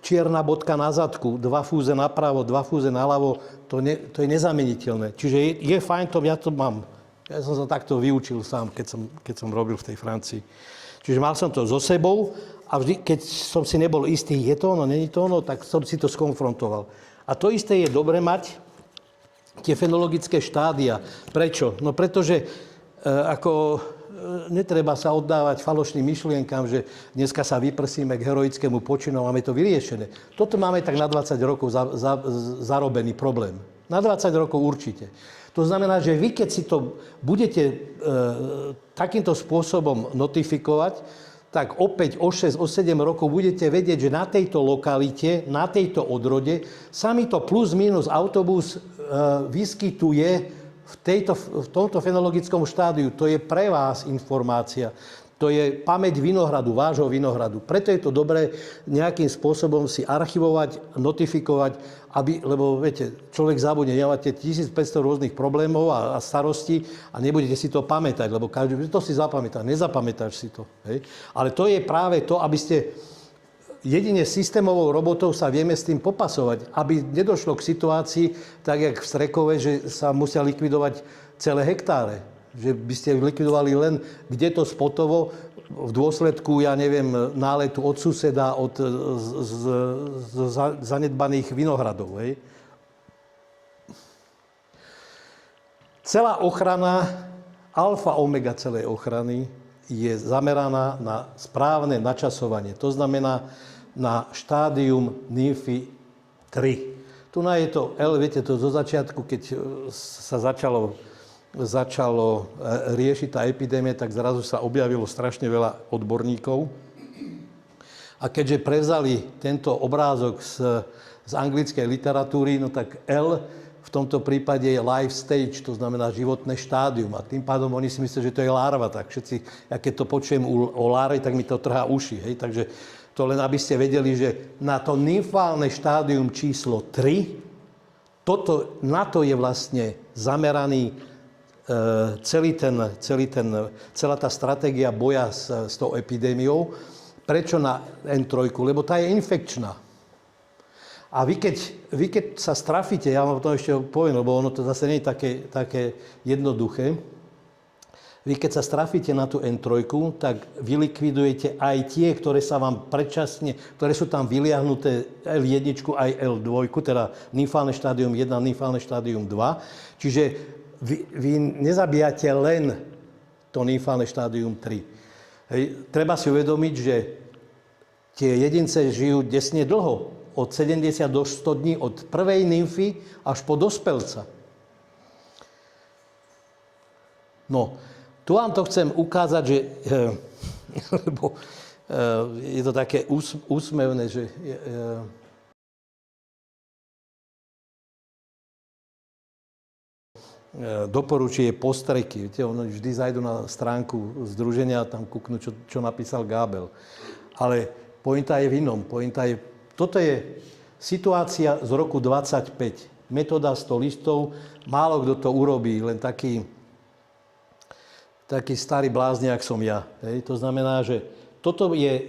čierna bodka na zadku, 2 fúze napravo, 2 fúze naľavo, to je nezameniteľné. Čiže je fajn, ja to mám. Ja som sa takto vyučil sám, keď som robil v tej Francii. Čiže mal som to so sebou a vždy, keď som si nebol istý, je to ono, není to ono, tak som si to skonfrontoval. A to isté je dobre mať tie fenologické štádia. Prečo? No pretože netreba sa oddávať falošným myšlienkam, že dneska sa vyprsíme k heroickému počinu a máme to vyriešené. Toto máme tak na 20 rokov zarobený problém. Na 20 rokov určite. To znamená, že vy, keď si to budete takýmto spôsobom notifikovať, tak opäť o 6, o 7 rokov budete vedieť, že na tejto lokalite, na tejto odrode sa mi to plus minus autobus vyskytuje v tomto fenologickom štádiu. To je pre vás informácia. To je pamäť vinohradu, vášho vinohradu. Preto je to dobré nejakým spôsobom si archivovať, notifikovať, lebo viete, človek zabudne, máte 1500 rôznych problémov a starostí a nebudete si to pamätať, lebo každý to si zapamätá, nezapamätáš si to. Hej? Ale to je práve to, aby ste jedine systémovou robotou sa vieme s tým popasovať, aby nedošlo k situácii, tak jak v Strekove, že sa musia likvidovať celé hektáre. Že by ste likvidovali len kde to spotovo v dôsledku, ja neviem, náletu od suseda, od zanedbaných vinohradov. Hej. Celá ochrana, alfa omega celej ochrany je zameraná na správne načasovanie. To znamená na štádium nymfy 3. Tu je to L, viete, to zo začiatku, keď sa začalo riešiť tá epidémia, tak zrazu sa objavilo strašne veľa odborníkov. A keďže prevzali tento obrázok z anglickej literatúry, no tak L v tomto prípade je life stage, to znamená životné štádium. A tým pádom oni si myslia, že to je larva. Tak všetci, ja keď to počujem o larve, tak mi to trhá uši. Hej? Takže to len aby ste vedeli, že na to nymfálne štádium číslo 3, na to je vlastne zameraný celá tá stratégia boja s tou epidémiou. Prečo na N3? Lebo tá je infekčná. A vy keď sa strafíte, ja vám to ešte poviem, lebo ono to zase nie je také jednoduché. Vy keď sa strafíte na tú N3, tak vy likvidujete aj tie, ktoré sa vám predčasne, ktoré sú tam vyliahnuté L1 aj L2, teda nymfálne štádium 1, nymfálne štádium 2. Čiže vy nezabíjate len to nymfálne štádium 3. Hej. Treba si uvedomiť, že tie jedince žijú desne dlho. Od 70 do 100 dní, od prvej nymfy až po dospelca. No, tu vám to chcem ukázať, že lebo je to také úsmevné, že doporučuje postreky. Viete, oni vždy zajdu na stránku združenia a tam kúknú, čo napísal Gábel. Ale pointa je v inom. Toto je situácia z roku 25. Metóda 100 listov. Málo kto to urobí, len taký starý blázniak som ja. Hej. To znamená, že toto je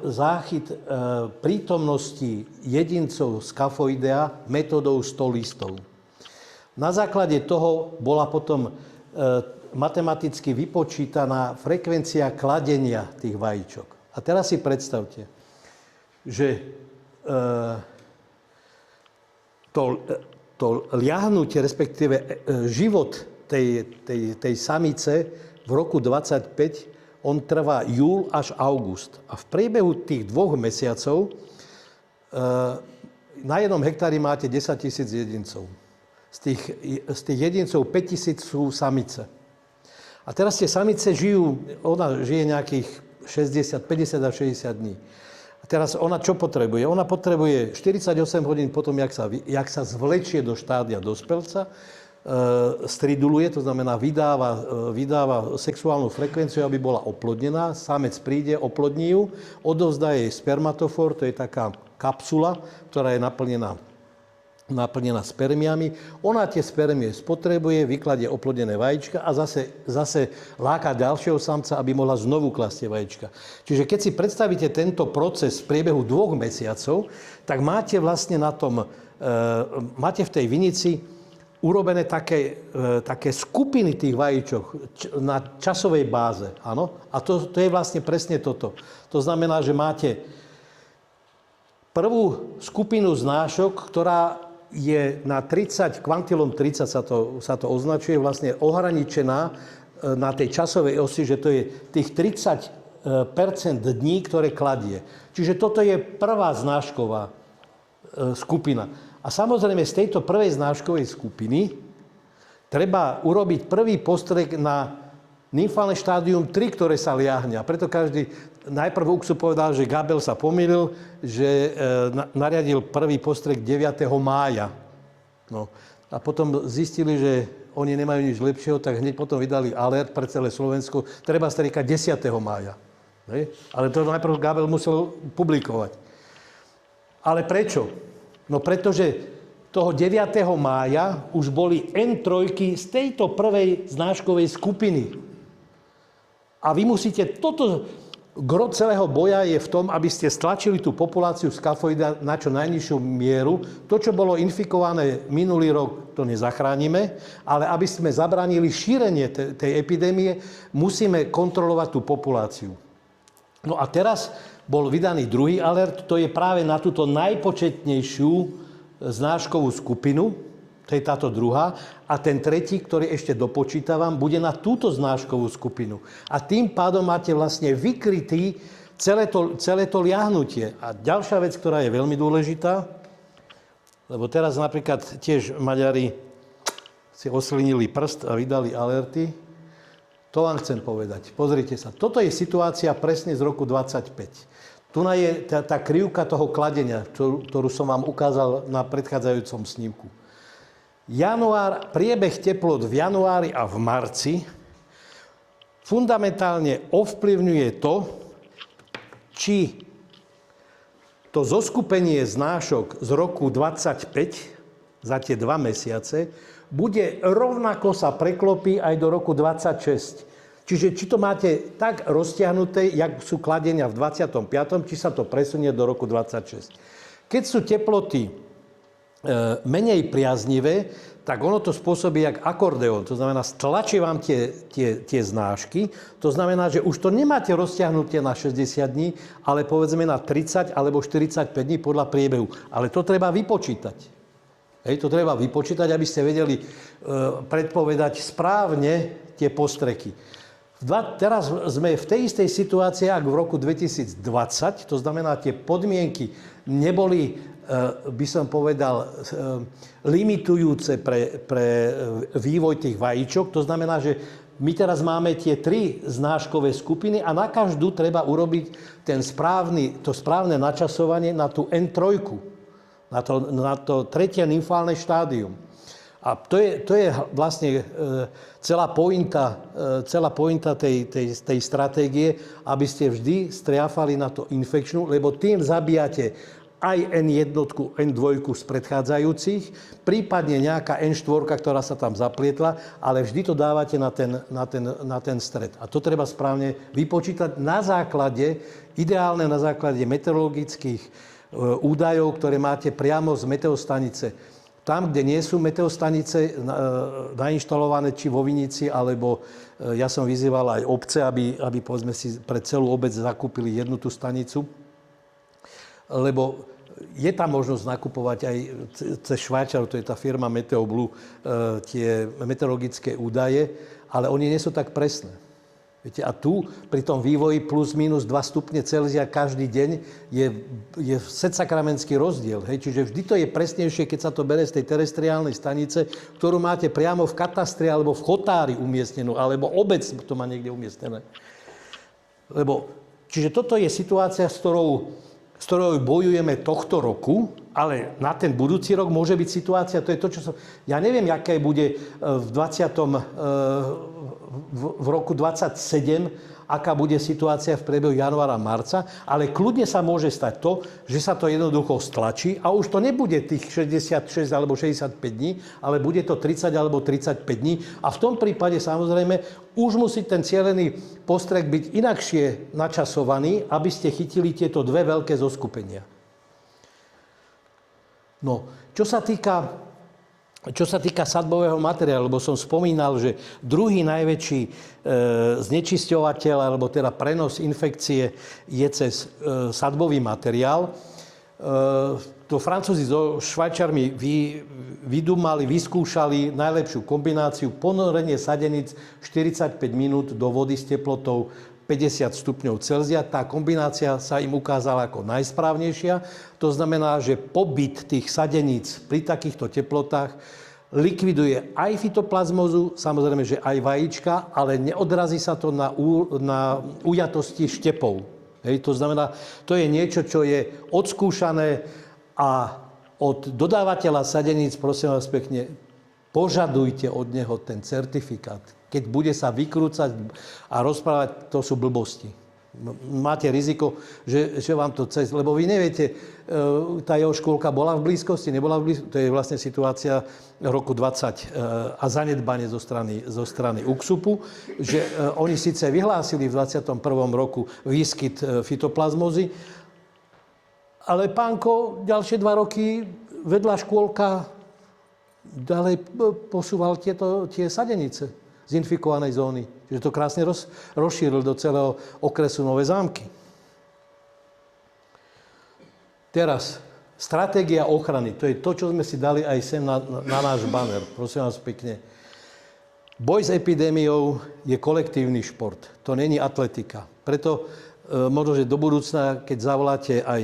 záchyt prítomnosti jedincov skafoidea metódou 100 listov. Na základe toho bola potom matematicky vypočítaná frekvencia kladenia tých vajíčok. A teraz si predstavte, že to liahnutie, respektíve život tej samice v roku 25, on trvá júl až august. A v priebehu tých 2 mesiacov na 1 hektári máte 10 000 jedincov. Z tých jedincov 5 000 sú samice. A teraz tie samice ona žije nejakých 50 až 60 dní. A teraz ona čo potrebuje? Ona potrebuje 48 hodín potom, jak sa zvlečie do štádia dospelca, striduluje, to znamená vydáva sexuálnu frekvenciu, aby bola oplodnená. Samec príde, oplodní ju, odovzdá jej spermatofor, to je taká kapsula, ktorá je naplnená spermiami. Ona tie spermie spotrebuje, vykladie oplodnené vajíčka a zase láka ďalšieho samca, aby mohla znovu klasť tie vajíčka. Čiže keď si predstavíte tento proces v priebehu 2 mesiacov, tak máte vlastne máte v tej vinici urobené také skupiny tých vajíčok na časovej báze. Áno? A to je vlastne presne toto. To znamená, že máte prvú skupinu znášok, ktorá je na 30, kvantilom 30 sa to označuje, vlastne ohraničená na tej časovej osi, že to je tých 30% dní, ktoré kladie. Čiže toto je prvá znášková skupina. A samozrejme z tejto prvej znáškovej skupiny treba urobiť prvý postrek na nymfálne štádium 3, ktoré sa liahne. A preto najprv Uxu povedal, že Gabel sa pomýlil, že nariadil prvý postrek 9. mája. No. A potom zistili, že oni nemajú nič lepšieho, tak hneď potom vydali alert pre celé Slovensko. Treba striekať 10. mája. Ale to najprv Gabel musel publikovať. Ale prečo? No pretože toho 9. mája už boli N3 z tejto prvej znáškovej skupiny. A vy musíte gro celého boja je v tom, aby ste stlačili tú populáciu skafoida na čo najnižšiu mieru. To, čo bolo infikované minulý rok, to nezachránime, ale aby sme zabránili šírenie tej epidémie, musíme kontrolovať tú populáciu. No a teraz bol vydaný druhý alert, to je práve na túto najpočetnejšiu znáškovú skupinu, to je táto druhá, a ten tretí, ktorý ešte dopočítavam, bude na túto znáškovú skupinu. A tým pádom máte vlastne vykrytý celé to liahnutie. A ďalšia vec, ktorá je veľmi dôležitá, lebo teraz napríklad tiež Maďari si oslinili prst a vydali alerty, to vám chcem povedať. Pozrite sa, toto je situácia presne z roku 25. Tu je tá krivka toho kladenia, ktorú som vám ukázal na predchádzajúcom snímku. Priebeh teplot v januári a v marci fundamentálne ovplyvňuje to, či to zoskupenie znášok z roku 25 za tie 2 mesiace bude rovnako sa preklopí aj do roku 26. Čiže či to máte tak roztiahnuté, jak sú kladenia v 25., či sa to presunie do roku 26. Keď sú teploty menej priaznivé, tak ono to spôsobí jak akordeón. To znamená, stlačí vám tie znášky. To znamená, že už to nemáte roztiahnutie na 60 dní, ale povedzme na 30 alebo 45 dní podľa priebehu. Ale to treba vypočítať. To treba vypočítať, aby ste vedeli predpovedať správne tie postreky. Teraz sme v tej istej situácii, ako v roku 2020, to znamená, tie podmienky neboli, by som povedal, limitujúce pre vývoj tých vajíčok. To znamená, že my teraz máme tie 3 znáškové skupiny a na každú treba urobiť to správne načasovanie na tú N3, na to tretie nymfálne štádium. A to je vlastne celá pointa tej stratégie, aby ste vždy striafali na to infekčnú, lebo tým zabíjate aj N1, N2 z predchádzajúcich, prípadne nejaká N4, ktorá sa tam zaplietla, ale vždy to dávate na ten stred. A to treba správne vypočítať ideálne na základe meteorologických údajov, ktoré máte priamo z meteostanice. Tam, kde nie sú meteostanice nainštalované, či vo Vinici, alebo ja som vyzýval aj obce, aby povedzme si pre celú obec zakúpili jednu tú stanicu. Lebo Je tam možnosť nakupovať aj cez Švajčarov, to je tá firma Meteoblue, tie meteorologické údaje, ale oni nie sú tak presné. Viete, a tu pri tom vývoji plus minus 2 stupne Celzia každý deň je setsakramenský rozdiel. Hej? Čiže vždy to je presnejšie, keď sa to bere z tej terestriálnej stanice, ktorú máte priamo v katastri alebo v chotári umiestnenú, alebo obec to má niekde umiestnené. Čiže toto je situácia, s ktorou bojujeme tohto roku, ale na ten budúci rok môže byť situácia, to je to, čo som... Ja neviem, aké bude v roku 27, aká bude situácia v priebehu januára, marca, ale kľudne sa môže stať to, že sa to jednoducho stlačí a už to nebude tých 66 alebo 65 dní, ale bude to 30 alebo 35 dní a v tom prípade samozrejme už musí ten cielený postreh byť inakšie načasovaný, aby ste chytili tieto dve veľké zoskupenia. No, čo sa týka sadbového materiálu, lebo som spomínal, že druhý najväčší znečisťovateľ, alebo teda prenos infekcie je cez sadbový materiál. To Francúzi so Švajčarmi vydumali, vyskúšali najlepšiu kombináciu ponorenie sadeníc 45 minút do vody s teplotou 50 stupňov Celzia. Tá kombinácia sa im ukázala ako najsprávnejšia. To znamená, že pobyt tých sadeníc pri takýchto teplotách likviduje aj fytoplazmózu, samozrejme, že aj vajíčka, ale neodrazí sa to na ujatosti štepov. Hej, to znamená, to je niečo, čo je odskúšané a od dodávateľa sadeníc, prosím vás pekne, požadujte od neho ten certifikát. Keď bude sa vykrúcať a rozprávať, to sú blbosti. Máte riziko, že vám to cez... Lebo vy neviete, tá jeho škôlka bola v blízkosti, nebola v blízkosti. To je vlastne situácia roku 20 a zanedbanie zo strany UKSUPu, že oni síce vyhlásili v 21. roku výskyt fytoplazmózy, ale pánko ďalšie 2 roky vedľa škôlka ďalej posúval tie sadenice z infikovanej zóny. Čiže to krásne rozšíril do celého okresu Nové Zámky. Teraz, stratégia ochrany. To je to, čo sme si dali aj sem na náš banner. Prosím vás pekne. Boj s epidémiou je kolektívny šport. To není atletika. Preto možno, že do budúcna, keď zavoláte aj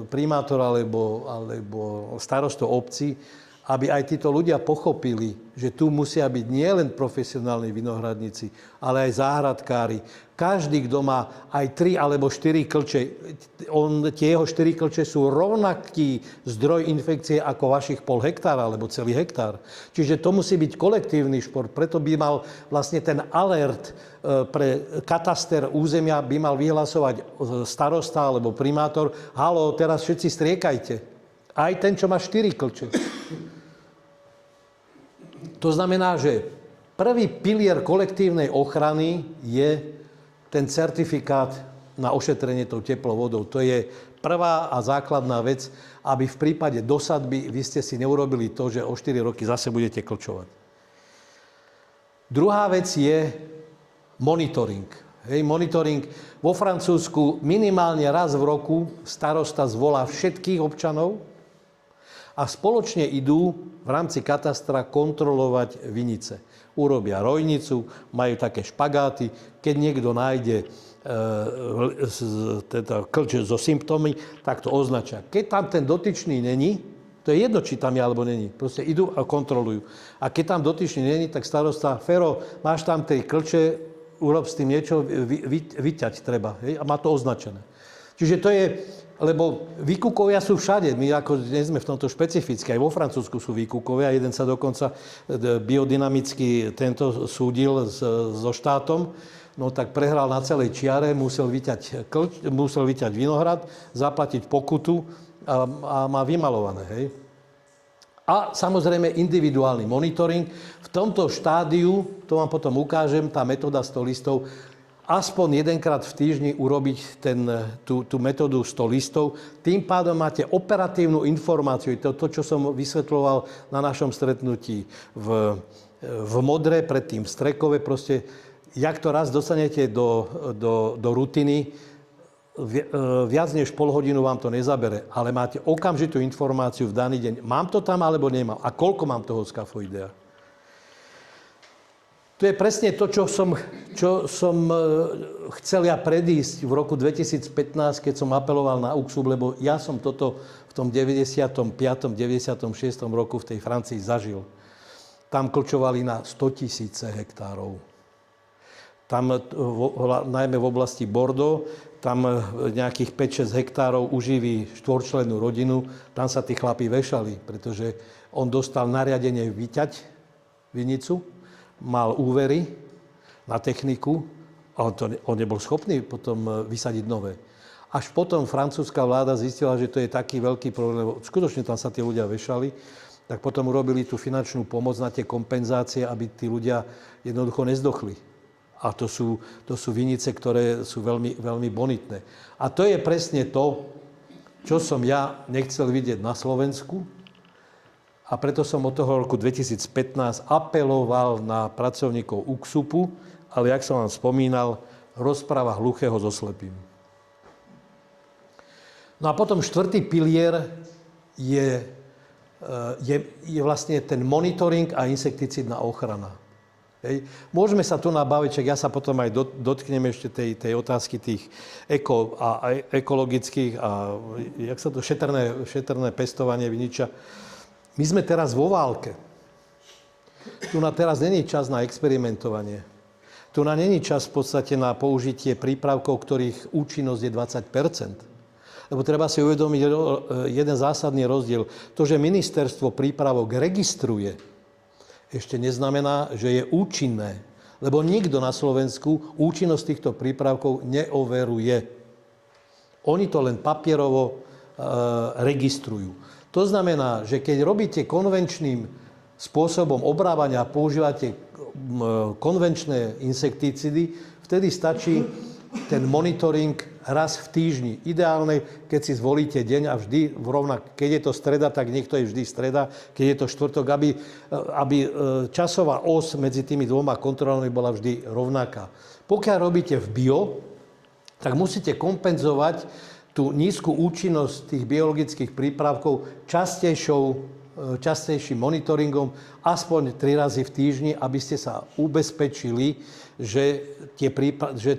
primátora alebo starostov obcí, aby aj títo ľudia pochopili, že tu musia byť nielen profesionálni vinohradníci, ale aj záhradkári. Každý, kto má aj 3 alebo 4 klče, tie jeho 4 klče sú rovnaký zdroj infekcie ako vašich 0,5 hektára alebo celý hektár. Čiže to musí byť kolektívny šport. Preto by mal vlastne ten alert pre kataster územia by mal vyhlasovať starosta alebo primátor. Haló, teraz všetci striekajte. Aj ten, čo má 4 klče. To znamená, že prvý pilier kolektívnej ochrany je ten certifikát na ošetrenie tou teplou vodou. To je prvá a základná vec, aby v prípade dosadby vy ste si neurobili to, že o 4 roky zase budete klčovať. Druhá vec je monitoring. Monitoring vo Francúzsku minimálne raz v roku starosta zvolá všetkých občanov a spoločne idú v rámci katastra kontrolovať vinice. Urobia rojnicu, majú také špagáty. Keď niekto nájde klč so symptómy, tak to označia. Keď tam ten dotyčný není, to je jedno, či tam je alebo není. Proste idú a kontrolujú. A keď tam dotyčný není, tak starosta, Fero, máš tam tie klče, urob s tým niečo, vyťať treba. Hej? A má to označené. Čiže to je... Lebo výkukovia sú všade. My ako nie sme v tomto špecificky. Aj vo Francúzsku sú výkukovia. Jeden sa dokonca biodynamicky tento súdil so štátom. No tak prehral na celej čiare, musel vyťať vinohrad, zaplatiť pokutu a má vymalované. Hej. A samozrejme individuálny monitoring. V tomto štádiu, to vám potom ukážem, tá metóda 100 listov, aspoň jedenkrát v týždni urobiť tú metódu 100 listov. Tým pádom máte operatívnu informáciu. To, čo som vysvetľoval na našom stretnutí v Modre, predtým v Strekove. Proste, jak to raz dostanete do rutiny, viac než pol hodinu vám to nezabere, ale máte okamžitú informáciu v daný deň. Mám to tam alebo nemám? A koľko mám toho skafoidea? To je presne to, čo som chcel ja predísť v roku 2015, keď som apeloval na UKSUB, lebo ja som toto v tom 95. 96. roku v tej Francii zažil. Tam klčovali na 100 000 hektárov. Tam, najmä v oblasti Bordeaux, tam nejakých 5-6 hektárov uživí štvorčlennú rodinu, tam sa tí chlapi vešali, pretože on dostal nariadenie vyťať vinicu, mal úvery na techniku a on nebol schopný potom vysadiť nové. Až potom francúzska vláda zistila, že to je taký veľký problém, lebo skutočne tam sa tí ľudia vešali, tak potom urobili tú finančnú pomoc na tie kompenzácie, aby tí ľudia jednoducho nezdochli. A to sú vinice, ktoré sú veľmi, veľmi bonitné. A to je presne to, čo som ja nechcel vidieť na Slovensku. A preto som od toho roku 2015 apeloval na pracovníkov UKSUPu, ale jak som vám spomínal, rozpráva hluchého so slepým. No a potom štvrtý pilier je vlastne ten monitoring a insekticídna ochrana. Hej. Môžeme sa tu nabaviť, čak ja sa potom aj dotknem ešte tej otázky tých ekologických a jak sa to šetrné pestovanie viniča. My sme teraz vo válke. Tu na teraz není čas na experimentovanie. Tu na není čas v podstate na použitie prípravkov, ktorých účinnosť je 20%. Lebo treba si uvedomiť jeden zásadný rozdiel. To, že ministerstvo prípravok registruje, ešte neznamená, že je účinné. Lebo nikto na Slovensku účinnosť týchto prípravkov neoveruje. Oni to len papierovo registrujú. To znamená, že keď robíte konvenčným spôsobom obrávania a používate konvenčné insektícidy, vtedy stačí ten monitoring raz v týždni. Ideálne, keď si zvolíte deň a vždy keď je to streda, tak niekto je vždy streda, keď je to štvrtok, aby časová os medzi tými dvoma kontrolami bola vždy rovnaká. Pokiaľ robíte v bio, tak musíte kompenzovať tú nízku účinnosť tých biologických prípravkov častejším monitoringom aspoň 3 razy v týždni, aby ste sa ubezpečili, že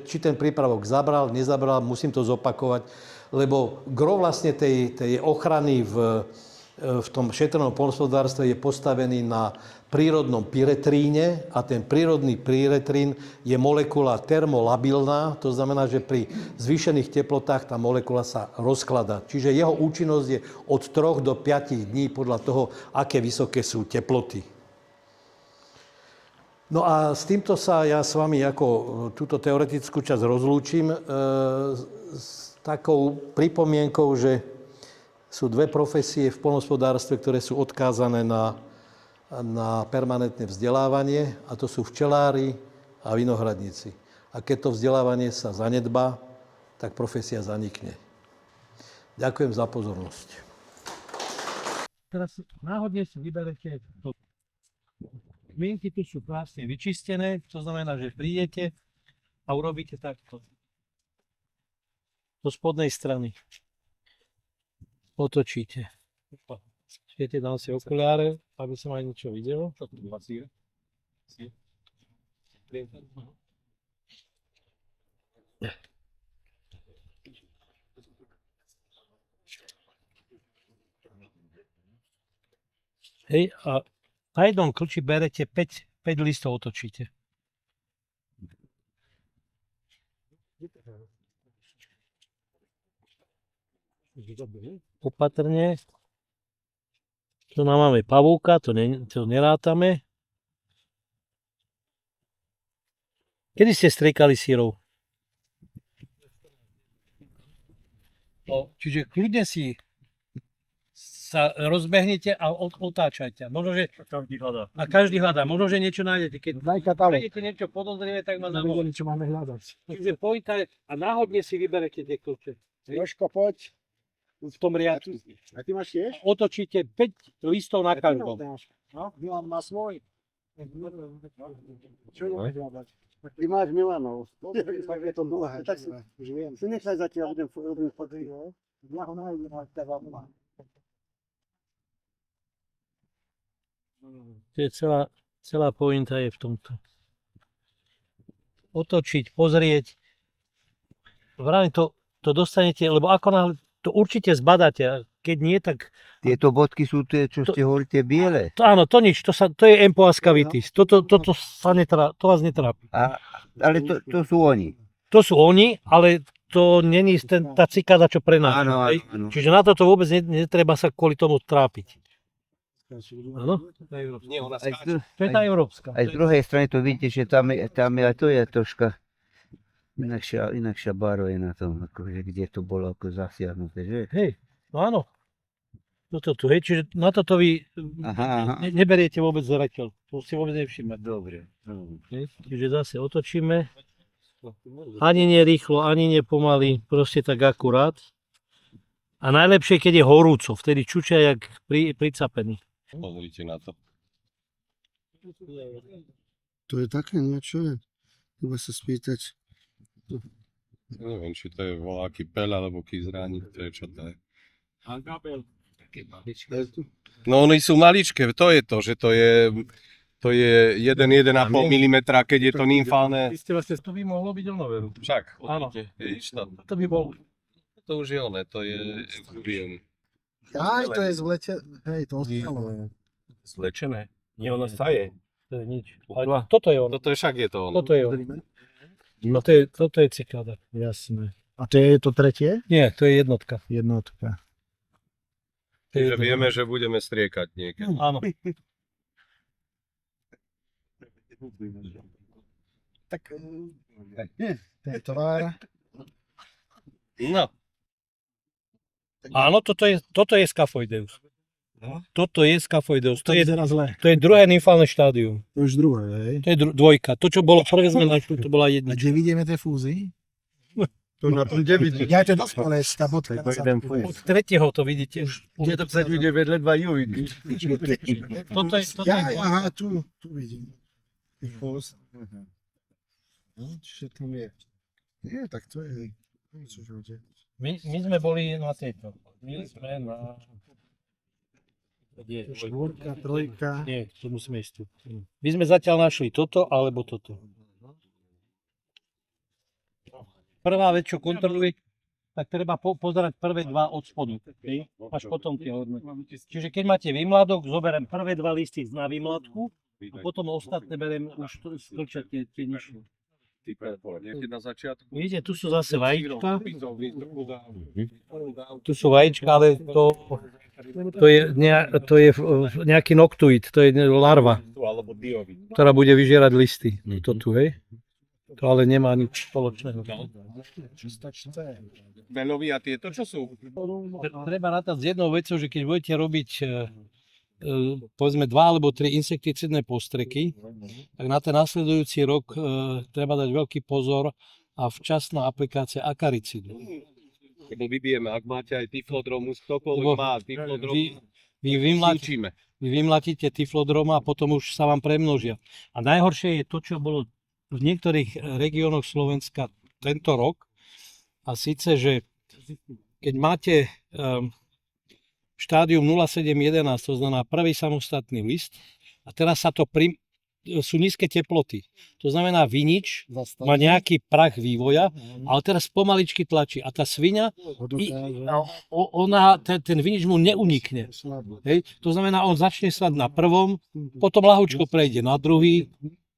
či ten prípravok zabral, nezabral, musím to zopakovať, lebo gro vlastne tej ochrany v tom šetrnom poľnohospodárstve je postavený na prírodnom pyretríne a ten prírodný pyretrín je molekula termolabilná, to znamená, že pri zvýšených teplotách tá molekula sa rozkladá. Čiže jeho účinnosť je od 3 do 5 dní podľa toho, aké vysoké sú teploty. No a s týmto sa ja s vami ako túto teoretickú časť rozlúčim s takou pripomienkou, že sú dve profesie v poľnohospodárstve, ktoré sú odkázané na permanentné vzdelávanie, a to sú včelári a vinohradníci. A keď to vzdelávanie sa zanedbá, tak profesia zanikne. Ďakujem za pozornosť. Teraz náhodne si vyberete to. Kmienky tu sú krásne vyčistené, to znamená, že prídete a urobíte takto. Do spodnej strany. Otočíte. Viete, dám si okuláre, aby som aj niečo videl. Čo tu má sír? Sír? Hej, a na jednom klči berete 5 listov, otočíte. Opatrne. Tu nám máme pavúka, to nerátame. Kedy ste striekali sírov? Čiže kľudne si sa rozbehnete a otáčajte. Možno, že... A každý hľadá. Možno, že niečo nájdete. Keď nájdete niečo podozrivé, tak ma zavolajte. Niečo máme hľadať. Čiže pointa je, a náhodne si vyberete tie kľúče. Jožko, poď. V tom riadku. A ty máš tiež? Otočíte 5 listov na každom. No, Milan má svoj. Ty máš Milanov. Tak je to dlhé. Tak si nechaj zatiaľ, budem fotky. Ja ho nájdem, ale teda mám. Celá pointa je v tomto. Otočiť, pozrieť. Vravím, to dostanete, lebo ako náhle to určite zbadáte, a keď nie, tak... Tieto bodky sú tie, čo ste hovorili, tie biele. Áno, to nič, to je empoas cavitis. Toto to vás netrápi. Ale to sú oni. To sú oni, ale to není tá cikáda, čo prenáša. Áno, hej? áno. Čiže na toto vôbec netreba sa kvôli tomu trápiť. Áno? To je tá európska. Aj z druhej strany to vidíte, že tam je aj to je troška inakšia barva je na tom, akože, kde to bolo ako zasiahnuté, že? Hej, no áno. Toto tu, hej, čiže na toto vy Aha. neberiete vôbec zreteľ. To si vôbec nevšimať. Dobre. Hej? Čiže zase otočíme. Ani nie rýchlo, ani nie pomaly, proste tak akurát. A najlepšie, keď je horúco, vtedy čučia jak pricapený. Pozrite na to. To je také niečo, je. Treba sa spýtať. Neviem, či to je voláky peľ alebo kýzráni, to je čo to je. No oni sú maličké, to je to, že to je 1,5 mm, keď je to nymfálne. Vy ste vlastne, to by mohlo byť ono, veru. Však, Áno. vidíš to. To by bol. To už je ono, to je euforium. Aj, to je zlete. Hej, to ostalo. Zlečené. Nie, ono staje. To je nič. Ale toto je ono. Toto je však je to ono. Toto je ono. No toto je cikáda. Jasné. A to je to tretie? Nie, to je jednotka. Jednotka. Čiže vieme, že budeme striekať niekedy. Áno. Tak to je tovar. No, Áno, toto je Scaphoideus. Toto je Scaphoideus. To vyzerá zle. To je druhé nymfálne štádium. To už druhé, hej. To je dvojka. To, čo bolo prvé sme našli, to bola A jednička. kde vidíme tie fúzy? To na tom vidíš. Ja to je dospelé, tá bodka. Od tretieho to vidíte. Kde to sa ide vedľa dva ju vidíš. Toto je Aha, tu vidím. Fúz. Čiže tam je. Nie, tak to je. my sme boli na tejto. My sme na... Štvorka, trojka. Nie, to musíme ísť tu. My sme zatiaľ našli toto alebo toto. Prvá vec, čo kontroluje, tak treba pozerať prvé dva od spodu. Okay? Až potom tie hodné. Čiže keď máte vymladok, zoberiem prvé dva listy na vymladku a potom ostatné beriem už sklčať tie nižšie. niekedy na začiatku. Vidíte, tu sú zase vajíčka. Tu sú vajíčka, ale to je nejaký noctuid, to je larva, Alebo diovid. ktorá bude vyžierať listy. To tu, hej. To ale nemá nič spoločného. Belovi a tieto, čo sú? Treba rátať s jednou vecou, že keď budete robiť povedzme 2 alebo 3 insekticidné postreky, tak na ten nasledujúci rok treba dať veľký pozor a včasná aplikácia akaricidu. Lebo vybijeme, ak máte aj tyflodromus, ktokoľvek Lebo má tyflodromus, Vy vymlatíte tyflodroma a potom už sa vám premnožia. A najhoršie je to, čo bolo v niektorých regiónoch Slovenska tento rok. A síce, že keď máte štádium 0,711, to znamená prvý samostatný list, a teraz sú nízke teploty. To znamená, vinič má nejaký prach vývoja, ale teraz pomaličky tlačí. A tá sviňa, ten vinič mu neunikne. Hej? To znamená, on začne sať na prvom, potom ľahučko prejde na druhý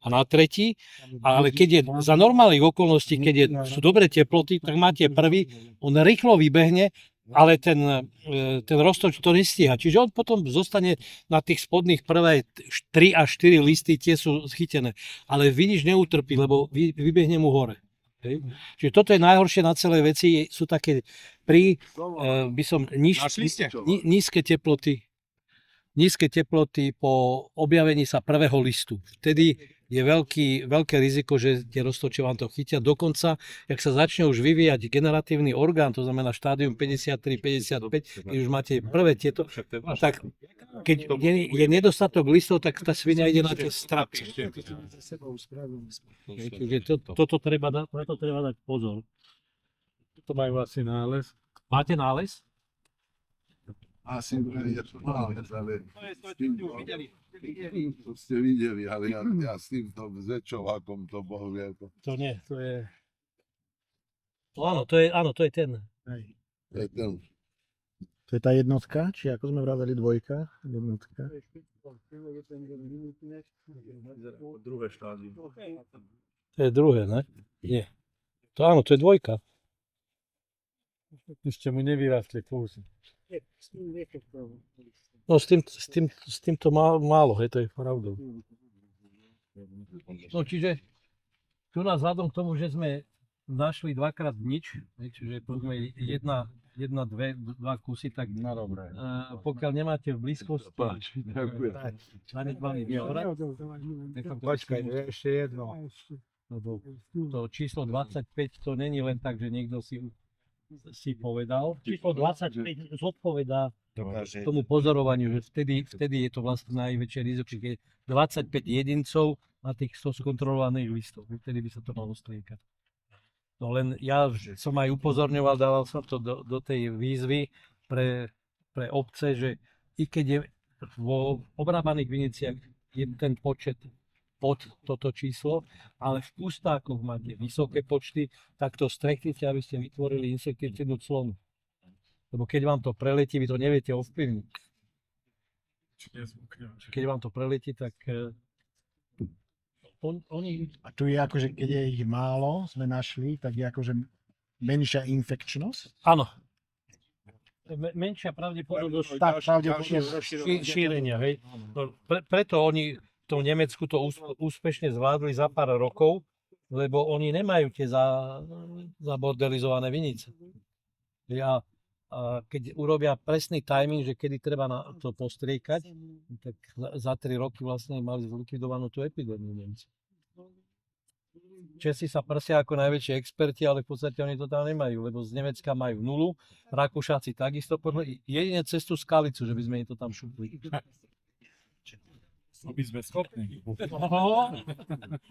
a na tretí, ale keď je za normálnych okolností, keď sú dobré teploty, tak máte prvý, on rýchlo vybehne, ale ten roztoč to nestíha. Čiže on potom zostane na tých spodných prvé 3 až 4 listy, tie sú chytené. Ale vinič neutrpí, lebo vybehne mu hore. Hej. Čiže toto je najhoršie na celej veci, sú také nízke teploty po objavení sa prvého listu. Vtedy je veľké riziko, že tie roztoče vám to chytia. Dokonca, jak sa začne už vyvíjať generatívny orgán, to znamená štádium 53-55, keď už máte prvé tieto, tak keď je nedostatok listov, tak tá svinia ide na tie strapy. Čiže toto treba dať pozor. To majú asi nález. Máte nález? Asi je to nález, ale to ste videli, ale ja s týmto zväčšovákom to Boh vie. To nie, to je... Áno, to je ten. To je ten. To je tá jednotka, či ako sme vraveli dvojka? Jednotka. Druhé štádium. To je druhé, ne? Nie. To áno, to je dvojka. Ešte mu nevyrastli kusy. No s týmto málo, hej, to je pravdou. No čiže tu nás vzhľadom k tomu, že sme našli dvakrát nič, hej, čiže povedzme dva kusy, tak pokiaľ nemáte v blízkosti zanedbaný vzorec, Počkaj, ešte jedno. lebo to číslo 25 to není len tak, že niekto si povedal. Číslo 25 zodpovedá tomu pozorovaniu, že vtedy je to vlastne najväčšie riziko, keď 25 jedincov na tých 100 skontrolovaných listov. Vtedy by sa to malo striekať. No len ja som aj upozorňoval, dával som to do tej výzvy pre obce, že i keď je vo obrábaných viniciach je ten počet pod toto číslo, ale v pustákoch máte vysoké počty, tak to streknite, aby ste vytvorili insekticidnú clonu. Lebo keď vám to preletí, vy to neviete ovplyvniť. Keď vám to preletí, tak oni... A tu je akože, keď je ich málo, sme našli, tak je akože menšia infekčnosť. Áno. Menšia pravdepodobnosť Tak, pravdepodobne. šírenia. Hej. No, preto oni v tom Nemecku to úspešne zvládli za pár rokov, lebo oni nemajú tie zabordelizované vinice. A keď urobia presný timing, že kedy treba na to postriekať, tak za 3 roky vlastne mali zlikvidovanú tú epidémiu Nemci. Česi sa prsia ako najväčší experti, ale v podstate oni to tam nemajú, lebo z Nemecka majú nulu, Rakúšáci takisto, jedine cez tú skalicu, že by sme im to tam šupli. Aby sme schopní.